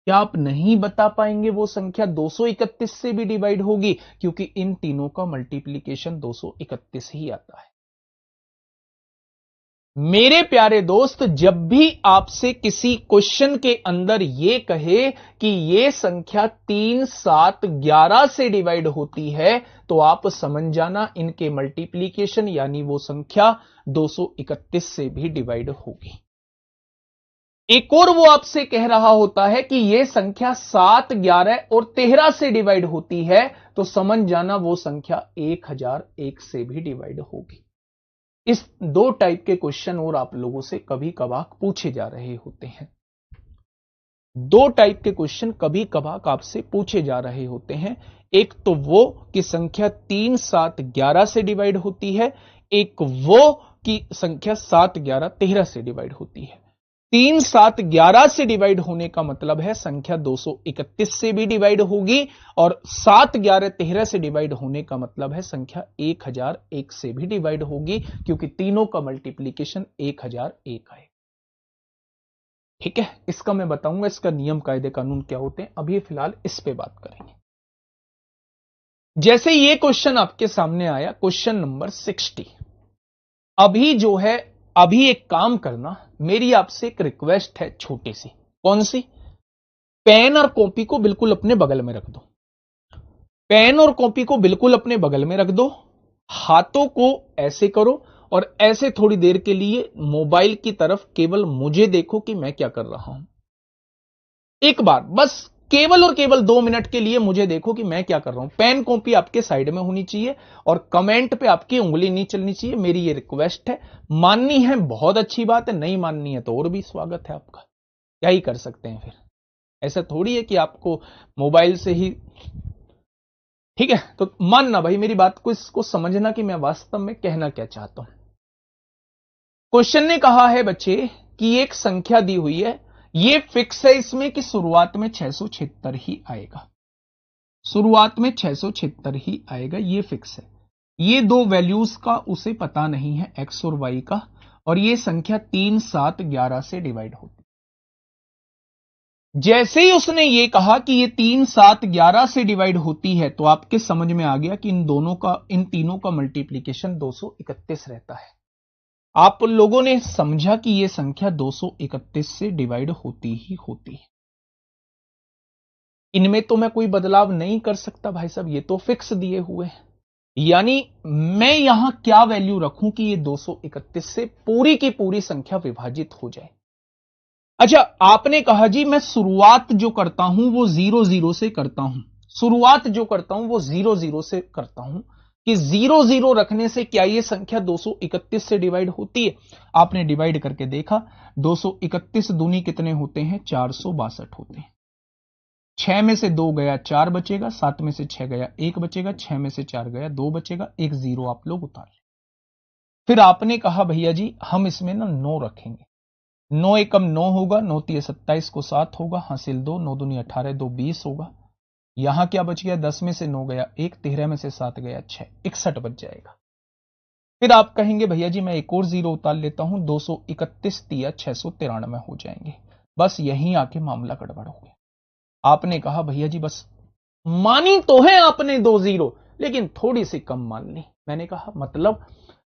क्या आप नहीं बता पाएंगे वो संख्या 231 से भी डिवाइड होगी? क्योंकि इन तीनों का मल्टीप्लीकेशन 231 ही आता है। मेरे प्यारे दोस्त, जब भी आपसे किसी क्वेश्चन के अंदर यह कहे कि यह संख्या 3 7 11 से डिवाइड होती है, तो आप समझ जाना इनके मल्टीप्लीकेशन यानी वो संख्या 231 से भी डिवाइड होगी। एक और वो आपसे कह रहा होता है कि यह संख्या 7 11 और 13 से डिवाइड होती है, तो समझ जाना वो संख्या 1001 से भी डिवाइड होगी। इस 2 टाइप के क्वेश्चन और आप लोगों से कभी कभार पूछे जा रहे होते हैं। दो टाइप के क्वेश्चन कभी कभार आपसे पूछे जा रहे होते हैं। एक तो वो कि संख्या 3, 7, 11 से डिवाइड होती है, एक वो कि संख्या 7, 11, 13 से डिवाइड होती है। 3, 7, 11 से डिवाइड होने का मतलब है संख्या 231 से भी डिवाइड होगी, और 7, 11, 13 से डिवाइड होने का मतलब है संख्या 1001 से भी डिवाइड होगी, क्योंकि तीनों का मल्टीप्लीकेशन 1001 है। ठीक है, इसका मैं बताऊंगा, इसका नियम कायदे कानून क्या होते हैं। अभी फिलहाल इस पे बात करेंगे। जैसे ये क्वेश्चन आपके सामने आया, क्वेश्चन नंबर 60। अभी जो है, अभी एक काम करना, मेरी आपसे एक रिक्वेस्ट है छोटी सी। कौन सी? पेन और कॉपी को बिल्कुल अपने बगल में रख दो। पेन और कॉपी को बिल्कुल अपने बगल में रख दो, हाथों को ऐसे करो और ऐसे थोड़ी देर के लिए मोबाइल की तरफ केवल मुझे देखो कि मैं क्या कर रहा हूं। एक बार बस केवल और केवल 2 मिनट के लिए मुझे देखो कि मैं क्या कर रहा हूं। पेन कॉपी आपके साइड में होनी चाहिए और कमेंट पे आपकी उंगली नहीं चलनी चाहिए। मेरी ये रिक्वेस्ट है। माननी है बहुत अच्छी बात है, नहीं माननी है तो और भी स्वागत है आपका। क्या ही कर सकते हैं फिर, ऐसा थोड़ी है कि आपको मोबाइल से ही। ठीक है, तो मानना भाई मेरी बात को, इसको समझना कि मैं वास्तव में कहना क्या चाहता हूं। क्वेश्चन ने कहा है बच्चे कि एक संख्या दी हुई है, ये फिक्स है इसमें कि शुरुआत में 676 ही आएगा, शुरुआत में 676 ही आएगा, ये फिक्स है। ये दो वैल्यूज का उसे पता नहीं है, एक्स और वाई का, और ये संख्या 3, 7, 11 से डिवाइड होती। जैसे ही उसने ये कहा कि ये 3, 7, 11 से डिवाइड होती है, तो आपके समझ में आ गया कि इन तीनों का मल्टीप्लीकेशन 231 रहता है। आप लोगों ने समझा कि यह संख्या 231 से डिवाइड होती ही होती है। इनमें तो मैं कोई बदलाव नहीं कर सकता भाई साहब, ये तो फिक्स दिए हुए हैं। यानी मैं यहां क्या वैल्यू रखूं कि ये 231 से पूरी की पूरी संख्या विभाजित हो जाए। अच्छा, आपने कहा जी मैं शुरुआत जो करता हूं वो 0, 0 से करता हूं, शुरुआत जो करता हूं वो 0, 0 से करता हूं, कि 0, 0 रखने से क्या ये संख्या 231 से डिवाइड होती है? आपने डिवाइड करके देखा, 231 दूनी कितने होते हैं? 462 होते हैं। 6 में से 2 गया 4 बचेगा, 7 में से 6 गया 1 बचेगा, 6 में से 4 गया 2 बचेगा, एक 0 आप लोग उतार लें। फिर आपने कहा भैया जी हम इसमें ना 9 रखेंगे, 9 एकम 9 होगा, 9 तिये 27 को 7 होगा, हासिल 2, 9 दूनी 18, 2 20 होगा। यहां क्या बच गया? 10 में से 9 गया 1, 13 में से 7 गया 6, 61 बच जाएगा। फिर आप कहेंगे भैया जी मैं एक और 0 उतार लेता हूं, 231 तिया 693 हो जाएंगे। बस यहीं आके मामला गड़बड़ हो गया। आपने कहा भैया जी बस मानी तो है आपने 2 0, लेकिन थोड़ी सी कम मान ली। मैंने कहा मतलब?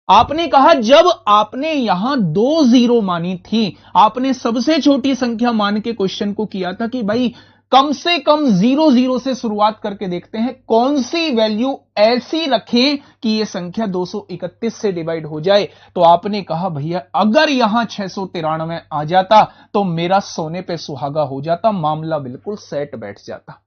आपने कहा जब आपने यहां 2 0 मानी थी, आपने सबसे छोटी संख्या मान के क्वेश्चन को किया था कि भाई कम से कम 0, 0 से शुरुआत करके देखते हैं कौन सी वैल्यू ऐसी रखें कि यह संख्या 231 से डिवाइड हो जाए। तो आपने कहा भैया अगर यहां 693 आ जाता तो मेरा सोने पे सुहागा हो जाता, मामला बिल्कुल सेट बैठ जाता।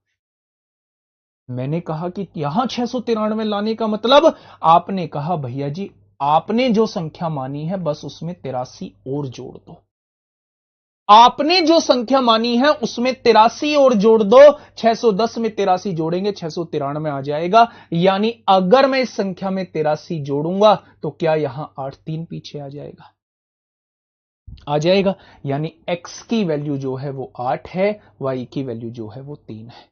मैंने कहा कि यहां 693 लाने का मतलब? आपने कहा भैया जी आपने जो संख्या मानी है बस उसमें 83 और जोड़ दो। आपने जो संख्या मानी है उसमें 83 और जोड़ दो, 610 में 83 जोड़ेंगे 693 आ जाएगा। यानी अगर मैं इस संख्या में 83 जोड़ूंगा तो क्या यहां 8 3 पीछे आ जाएगा? आ जाएगा। यानी x की वैल्यू जो है वो 8 है, y की वैल्यू जो है वो 3 है।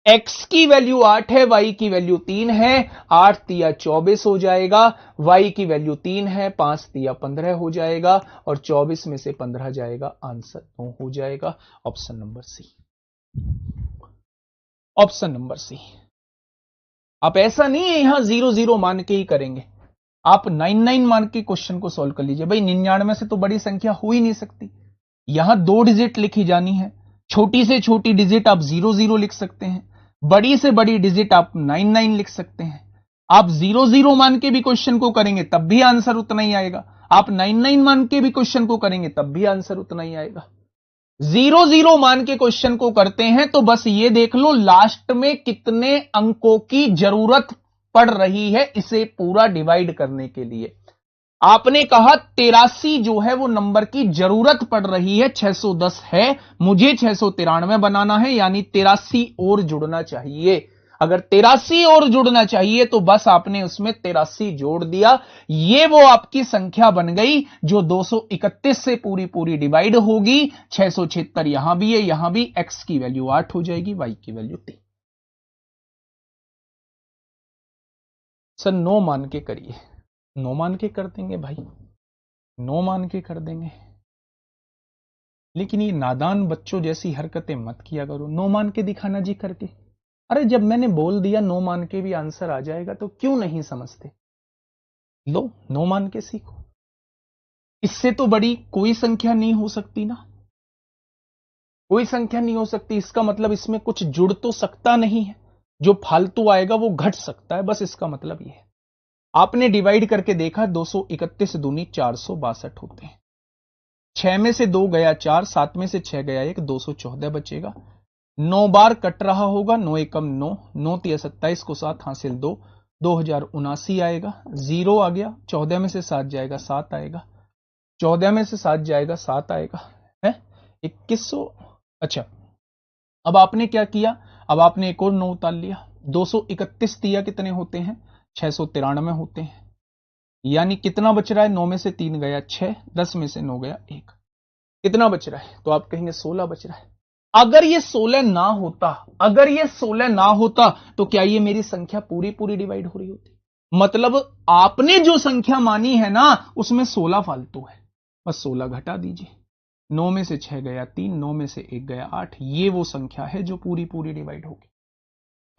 x की वैल्यू 8 है, y की वैल्यू 3 है। 8 तिया 24 हो जाएगा, y की वैल्यू 3 है, 5 तिया 15 हो जाएगा, और 24 में से 15 जाएगा, आंसर 9 हो जाएगा। Option number C, option number C. आप ऐसा नहीं है यहां 0 0 मान के ही करेंगे, आप 99 मान के क्वेश्चन को सॉल्व कर लीजिए। भाई 99 से तो बड़ी संख्या हो ही नहीं सकती। यहां 2 डिजिट लिखी जानी है, छोटी से छोटी डिजिट आप 0 0 लिख सकते हैं, बड़ी से बड़ी डिजिट आप 99 लिख सकते हैं। आप 0 0 मान के भी क्वेश्चन को करेंगे तब भी आंसर उतना ही आएगा, आप 99 मान के भी क्वेश्चन को करेंगे तब भी आंसर उतना ही आएगा। 0 0 मान के क्वेश्चन को करते हैं तो बस ये देख लो लास्ट में कितने अंकों की जरूरत पड़ रही है इसे पूरा डिवाइड करने के लिए। आपने कहा 83 जो है वो नंबर की जरूरत पड़ रही है, 610 है, मुझे 693 बनाना है, यानी 83 और जुड़ना चाहिए। अगर 83 और जुड़ना चाहिए तो बस आपने उसमें 83 जोड़ दिया, ये वो आपकी संख्या बन गई जो 231 से पूरी पूरी डिवाइड होगी। 676 यहां भी है, यहां भी। x की वैल्यू 8 हो जाएगी, y की वैल्यू 3। सर 9 मान के करिए। 9 मान के कर देंगे भाई, 9 मान के कर देंगे, लेकिन ये नादान बच्चों जैसी हरकतें मत किया करो। 9 मान के दिखाना जी करके। अरे जब मैंने बोल दिया 9 मान के भी आंसर आ जाएगा तो क्यों नहीं समझते? लो 9 मान के सीखो। इससे तो बड़ी कोई संख्या नहीं हो सकती ना, कोई संख्या नहीं हो सकती। इसका मतलब इसमें कुछ जुड़ तो सकता नहीं है, जो फालतू आएगा वो घट सकता है, बस इसका मतलब ये है। आपने डिवाइड करके देखा, 231 दूनी 462 होते हैं। 6 में से 2 गया 4, 7 में से 6 गया 1, 214 बचेगा। 9 बार कट रहा होगा, 9 एकम 9, 9 तिया 27 को 7 हासिल 2, 2079 आएगा। 0 आ गया, 14 में से 7 जाएगा 7 आएगा, 14 में से 7 जाएगा 7 आएगा, है 2100। अच्छा, अब आपने क्या किया, अब आपने एक और 9 उतार लिया। 231 तिया कितने होते हैं? 693 होते हैं। यानी कितना बच रहा है? 9 में से 3 गया 6, 10 में से 9 गया 1, कितना बच रहा है? तो आप कहेंगे 16 बच रहा है। अगर ये 16 ना होता, अगर ये 16 ना होता तो क्या ये मेरी संख्या पूरी पूरी डिवाइड हो रही होती? मतलब आपने जो संख्या मानी है ना उसमें 16 फालतू है, बस 16 घटा दीजिए। 9 में से 6 गया 3, 9 में से 1 गया 8, ये वो संख्या है जो पूरी पूरी डिवाइड होगी।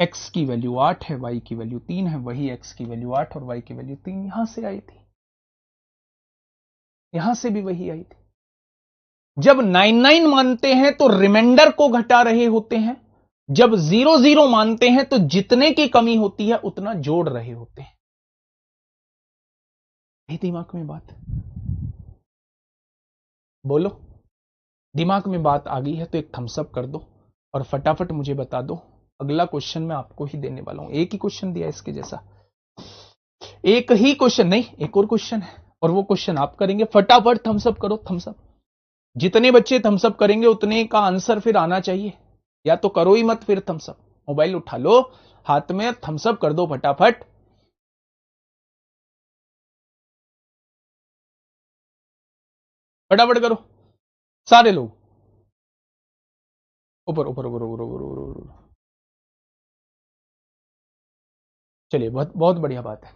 x की वैल्यू 8 है, y की वैल्यू 3 है, वही x की वैल्यू 8 और y की वैल्यू 3 यहां से आई थी, यहां से भी वही आई थी। जब 99 मानते हैं तो रिमाइंडर को घटा रहे होते हैं, जब 00 मानते हैं तो जितने की कमी होती है उतना जोड़ रहे होते हैं। ये दिमाग में बात, बोलो दिमाग में बात आ गई है तो एक थम्सअप कर दो और फटाफट मुझे बता दो। अगला क्वेश्चन मैं आपको ही देने वाला हूं, एक ही क्वेश्चन दिया इसके जैसा, एक ही क्वेश्चन नहीं, एक और क्वेश्चन है और वो क्वेश्चन आप करेंगे। फटाफट थम्सअप करो, थम्सअप। जितने बच्चे थम्सअप करेंगे उतने का आंसर फिर आना चाहिए, या तो करो ही मत फिर थम्सअप। मोबाइल उठा लो हाथ में, थम्सअप कर दो फटाफट। फटाफट करो सारे लोग, ऊपर ऊपर ऊपर ऊपर ऊपर ऊपर ऊपर। चलिए बहुत बहुत बढ़िया बात है।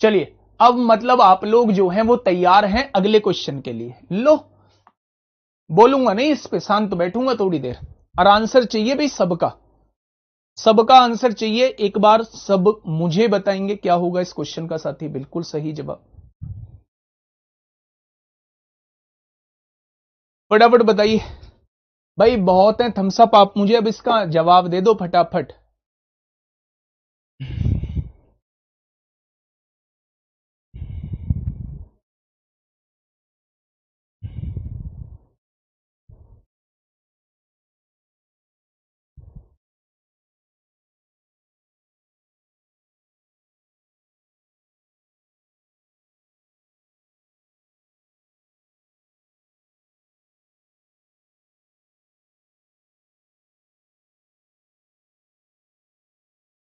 चलिए अब मतलब आप लोग जो हैं वो तैयार हैं अगले क्वेश्चन के लिए। लो बोलूंगा नहीं इस पे, शांत बैठूंगा थोड़ी देर और आंसर चाहिए भाई सबका, सबका आंसर चाहिए। एक बार सब मुझे बताएंगे क्या होगा इस क्वेश्चन का साथी, बिल्कुल सही जवाब फटाफट बताइए। भाई बहुत है थम्सअप, आप मुझे अब इसका जवाब दे दो फटाफट।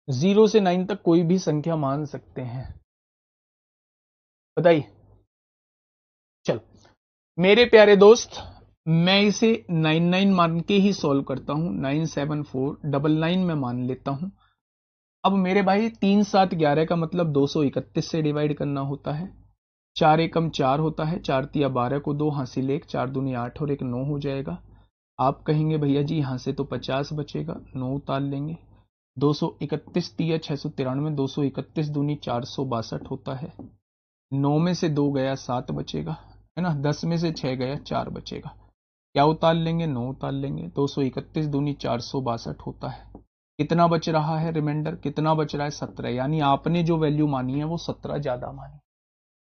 जीरो से 9 तक कोई भी संख्या मान सकते हैं, बताइए। चलो मेरे प्यारे दोस्त, मैं इसे 99 मान के ही सॉल्व करता हूं। 97499 में मान लेता हूं। अब मेरे भाई 3 7 11 का मतलब 231 से डिवाइड करना होता है। 4 एकम 4 होता है, 4 तिया 12 को 2 हासिल 1, 4 दूनी 8 और 1 9 हो जाएगा। आप कहेंगे भैया जी यहां से तो 50 बचेगा, 9 उतार लेंगे। 231 तिया 693, 231 दूनी 462 होता है। 9 में से 2 गया 7 बचेगा, है ना। 10 में से 6 गया 4 बचेगा, क्या उतार लेंगे? 9 उतार लेंगे। 231 दूनी 462 होता है। कितना बच रहा है रिमाइंडर, कितना बच रहा है? 17। यानी आपने जो वैल्यू मानी है वो 17 ज्यादा मानी,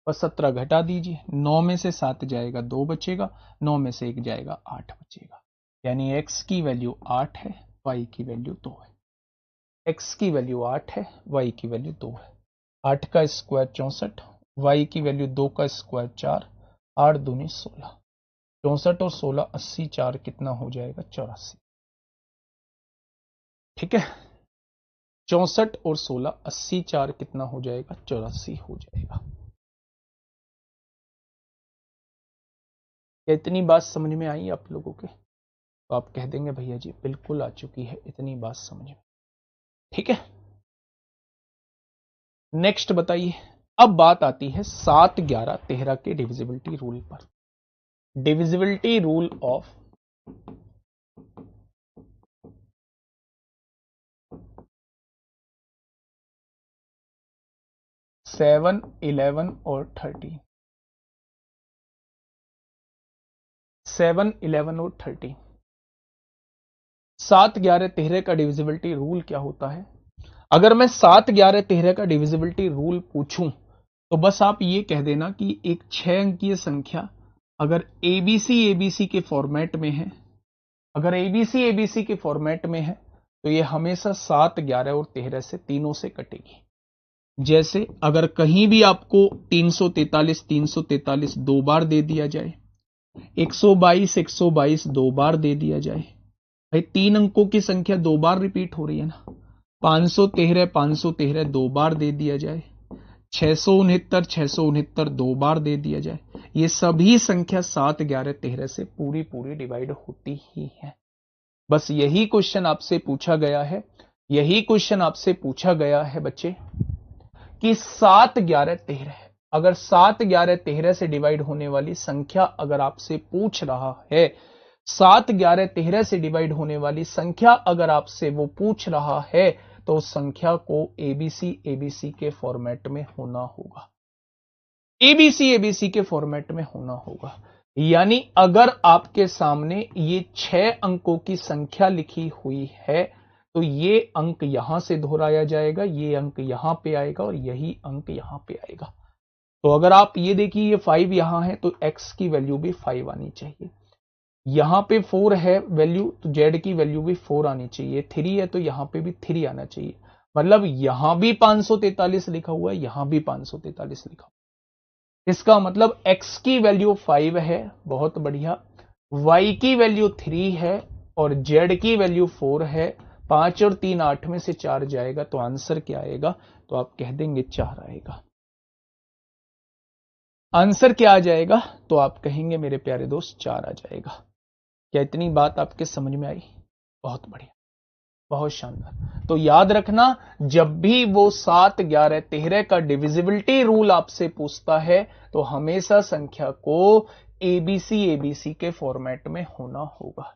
बस 17 घटा दीजिए। 9 में से 7 जाएगा 2 बचेगा, 9 में से 1 जाएगा 8 बचेगा। यानी x की वैल्यू 8 है, y की वैल्यू 2 है। x की वैल्यू 8 है, y की वैल्यू 2 है। 8 का स्क्वायर 64, y की वैल्यू 2 का स्क्वायर 4, 8 दूनी 16, 64 और 16 80, 4 कितना हो जाएगा 84। ठीक है, 64 और 16 80, 4 कितना हो जाएगा 84 हो जाएगा। क्या इतनी बात समझ में आई आप लोगों के? तो आप कह देंगे भैया जी बिल्कुल आ चुकी है इतनी बात समझ में। ठीक है, नेक्स्ट बताइए। अब बात आती है 7, 11, 13 के डिविजिबिलिटी रूल पर। डिविजिबिलिटी रूल ऑफ 7, 11 और 13। 7, 11 और 13। 7, 11, 13 का डिविजिबिलिटी रूल क्या होता है? अगर मैं 7, 11, 13 का डिविजिबिलिटी रूल पूछूं तो बस आप ये कह देना कि एक 6 अंकीय संख्या अगर एबीसी के फॉर्मेट में है, अगर एबीसी के फॉर्मेट में है तो ये हमेशा 7, 11 और 13 से तीनों से कटेगी। जैसे अगर कहीं भी आपको 343 दो बार दे दिया जाए, 122 दो बार दे दिया जाए, भाई 3 अंकों की संख्या 2 बार रिपीट हो रही है ना, 513 दो बार दे दिया जाए, 669 दो बार दे दिया जाए, ये सभी संख्या 7, 11, 13 से पूरी डिवाइड होती ही है। बस यही क्वेश्चन आपसे पूछा गया है, यही क्वेश्चन आपसे पूछा गया है बच्चे कि 7, 11, 13, अगर 7, 11, 13 से डिवाइड होने वाली संख्या अगर आपसे पूछ रहा है, 7, 11, 13 से डिवाइड होने वाली संख्या अगर आपसे वो पूछ रहा है तो उस संख्या को एबीसी के फॉर्मेट में होना होगा। एबीसी के फॉर्मेट में होना होगा। यानी अगर आपके सामने ये 6 अंकों की संख्या लिखी हुई है तो ये अंक यहां से दोहराया जाएगा, ये अंक यहां पे आएगा और यही अंक यहां पे आएगा। तो अगर आप ये देखिए ये 5 यहां है तो x की वैल्यू भी 5 आनी चाहिए, यहां पे 4 है वैल्यू तो z की वैल्यू भी 4 आनी चाहिए, 3 है तो यहां पे भी 3 आना चाहिए। मतलब यहां भी 543 लिखा हुआ है, यहां भी 543 लिखा हुआ है। इसका मतलब x की वैल्यू 5 है, बहुत बढ़िया, y की वैल्यू 3 है और z की वैल्यू 4 है। 5 और 3 8 में से 4 जाएगा तो आंसर क्या आएगा? तो आप कह देंगे 4 आएगा। आंसर क्या आ जाएगा? तो आप कहेंगे मेरे प्यारे दोस्त 4 आ जाएगा। क्या इतनी बात आपके समझ में आई? बहुत बढ़िया, बहुत शानदार। तो याद रखना, जब भी वो 7, 11, 13 का डिविजिबिलिटी रूल आपसे पूछता है तो हमेशा संख्या को एबीसी के फॉर्मेट में होना होगा।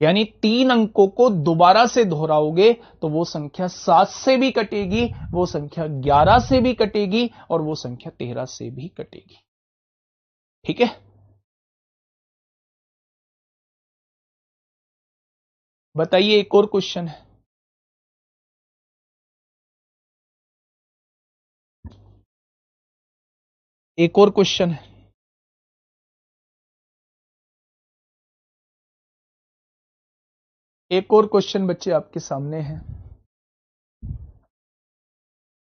यानी 3 अंकों को दोबारा से दोहराओगे तो वो संख्या 7 से भी कटेगी, वो संख्या 11 से भी कटेगी और वो संख्या 13 से भी कटेगी। ठीक है, बताइए एक और क्वेश्चन है। एक और क्वेश्चन है। एक और क्वेश्चन बच्चे आपके सामने है।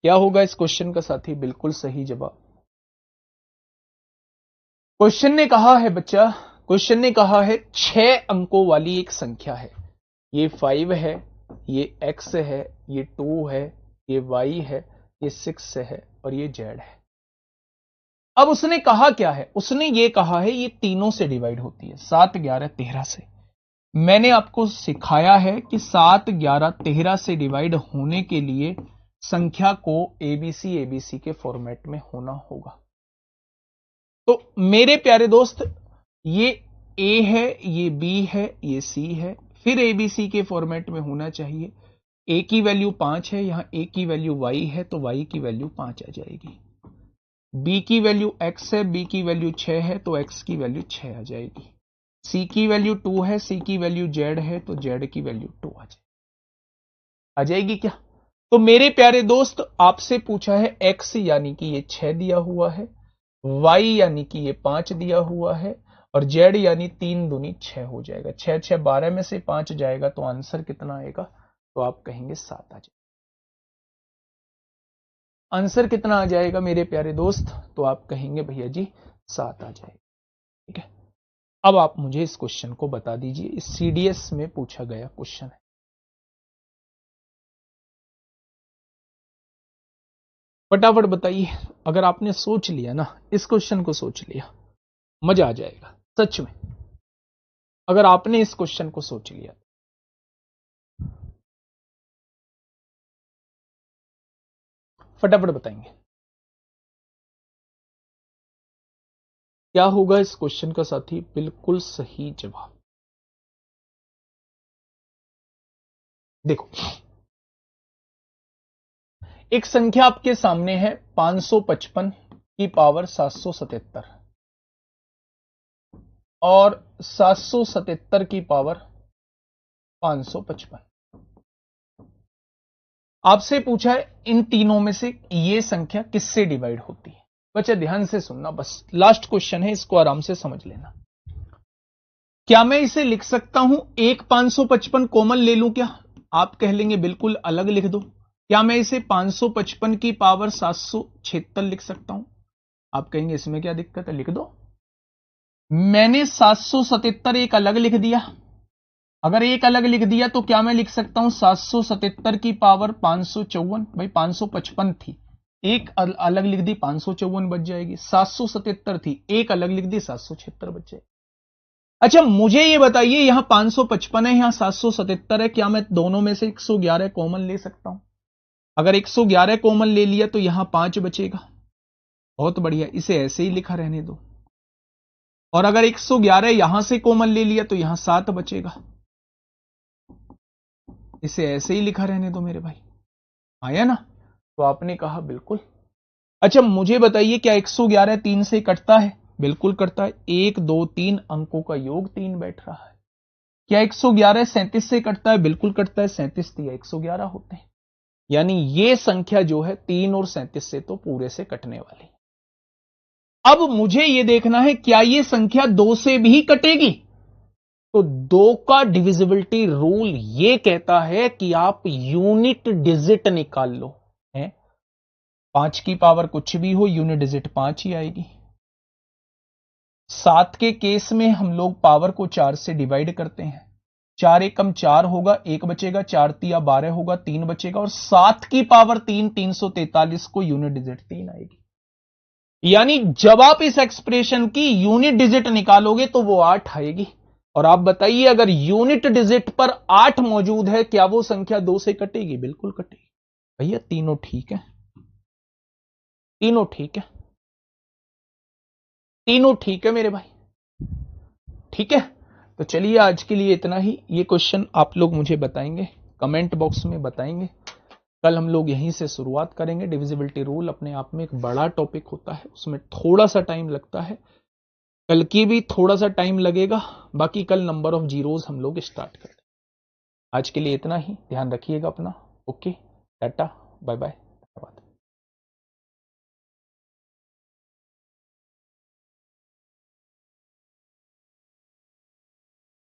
क्या होगा इस क्वेश्चन का साथी? बिल्कुल सही जवाब। क्वेश्चन ने कहा है बच्चा, क्वेश्चन ने कहा है 6 अंकों वाली एक संख्या है, ये 5 है, ये x है, ये 2 है, ये y है, ये 6 है और ये z है। अब उसने कहा क्या है? उसने ये कहा है ये तीनों से डिवाइड होती है, 7, 11, 13 से। मैंने आपको सिखाया है कि 7, 11, 13 से डिवाइड होने के लिए संख्या को एबीसी के फॉर्मेट में होना होगा। तो मेरे प्यारे दोस्त, ये ए है, ये बी है, ये सी है, फिर एबीसी के फॉर्मेट में होना चाहिए। ए की वैल्यू 5 है, यहां ए की वैल्यू y है तो y की वैल्यू 5 आ जाएगी। बी की वैल्यू x है, बी की वैल्यू 6 है तो x की वैल्यू 6 आ जाएगी। सी की वैल्यू 2 है, सी की वैल्यू z है तो z की वैल्यू 2 आ जाएगी क्या? तो मेरे प्यारे दोस्त, आपसे पूछा है x यानी कि ये 6 दिया हुआ है, y यानी कि ये 5 दिया हुआ है और z यानी 3 दूनी 6 हो जाएगा। 6 6 12 में से 5 जाएगा तो आंसर कितना आएगा? तो आप कहेंगे 7 आ जाएगा। आंसर कितना आ जाएगा मेरे प्यारे दोस्त? तो आप कहेंगे भैया जी 7 आ जाएगा। ठीक है, अब आप मुझे इस क्वेश्चन को बता दीजिए, इस सीडीएस में पूछा गया क्वेश्चन है। फटाफट बताइए, अगर आपने सोच लिया ना, इस क्वेश्चन को सोच लिया, मजा आ जाएगा सच में। अगर आपने इस क्वेश्चन को सोच लिया, फटाफट बताएंगे क्या होगा इस क्वेश्चन का साथी? बिल्कुल सही जवाब। देखो, एक संख्या आपके सामने है 555 की पावर 777 और 777 की पावर 555। आपसे पूछा है इन तीनों में से ये संख्या किससे डिवाइड होती है। बच्चे ध्यान से सुनना, बस लास्ट क्वेश्चन है, इसको आराम से समझ लेना। क्या मैं इसे लिख सकता हूं एक 555 कॉमन ले लूं क्या? आप कह लेंगे बिल्कुल अलग लिख दो। क्या मैं इसे 555 की पावर 776 लिख सकता हूं? आप कहेंगे इसमें क्या दिक्कत है, लिख दो। मैंने 777 एक अलग लिख दिया। अगर एक अलग लिख दिया तो क्या मैं लिख सकता हूं 777 की पावर 554? भाई 555 थी, एक अलग लिख दी 554 बच जाएगी। 777 थी, एक अलग लिख दी 776 बच जाएगी। अच्छा मुझे ये बताइए, यहां 555 है, यहां 777 है, क्या मैं दोनों में से 111 कॉमन ले सकता हूं? अगर 111 कॉमन ले लिया तो यहां 5 बचेगा। बहुत बढ़िया, इसे ऐसे ही लिखा रहने दो। और अगर 111 यहां से कॉमन ले लिया तो यहां 7 बचेगा। इसे ऐसे ही लिखा रहने दो मेरे भाई। आया ना? तो आपने कहा बिल्कुल। अच्छा मुझे बताइए, क्या 111 3 से कटता है? बिल्कुल कटता है। 1 2 3 अंकों का योग 3 बैठ रहा है। क्या 111 37 से कटता है? बिल्कुल कटता है। 37 दिया 111 होते हैं। यानी ये संख्या जो है 3 और 37 से तो पूरे से कटने वाली। अब मुझे यह देखना है क्या ये संख्या 2 से भी कटेगी। तो 2 का डिविजिबिलिटी रूल ये कहता है कि आप यूनिट डिजिट निकाल लो। है 5 की पावर कुछ भी हो, यूनिट डिजिट 5 ही आएगी। 7 के केस में हम लोग पावर को 4 से डिवाइड करते हैं। 4 एकम 4 होगा, 1 बचेगा। 4 तिया 12 होगा, 3 बचेगा। और 7 की पावर 3 343 को यूनिट डिजिट 3 आएगी। यानी जब आप इस एक्सप्रेशन की यूनिट डिजिट निकालोगे तो वो 8 आएगी। और आप बताइए, अगर यूनिट डिजिट पर 8 मौजूद है, क्या वो संख्या 2 से कटेगी? बिल्कुल कटेगी। भैया तीनों ठीक है, तीनों ठीक है, तीनों ठीक है मेरे भाई। ठीक है, तो चलिए आज के लिए इतना ही। ये क्वेश्चन आप लोग मुझे बताएंगे, कमेंट बॉक्स में बताएंगे। कल हम लोग यहीं से शुरुआत करेंगे। डिविजिबिलिटी रूल अपने आप में एक बड़ा टॉपिक होता है, उसमें थोड़ा सा टाइम लगता है। कल की भी थोड़ा सा टाइम लगेगा, बाकी कल नंबर ऑफ जीरोज हम लोग स्टार्ट करते हैं। आज के लिए इतना ही, ध्यान रखिएगा अपना। ओके, टाटा, बाय बाय, धन्यवाद।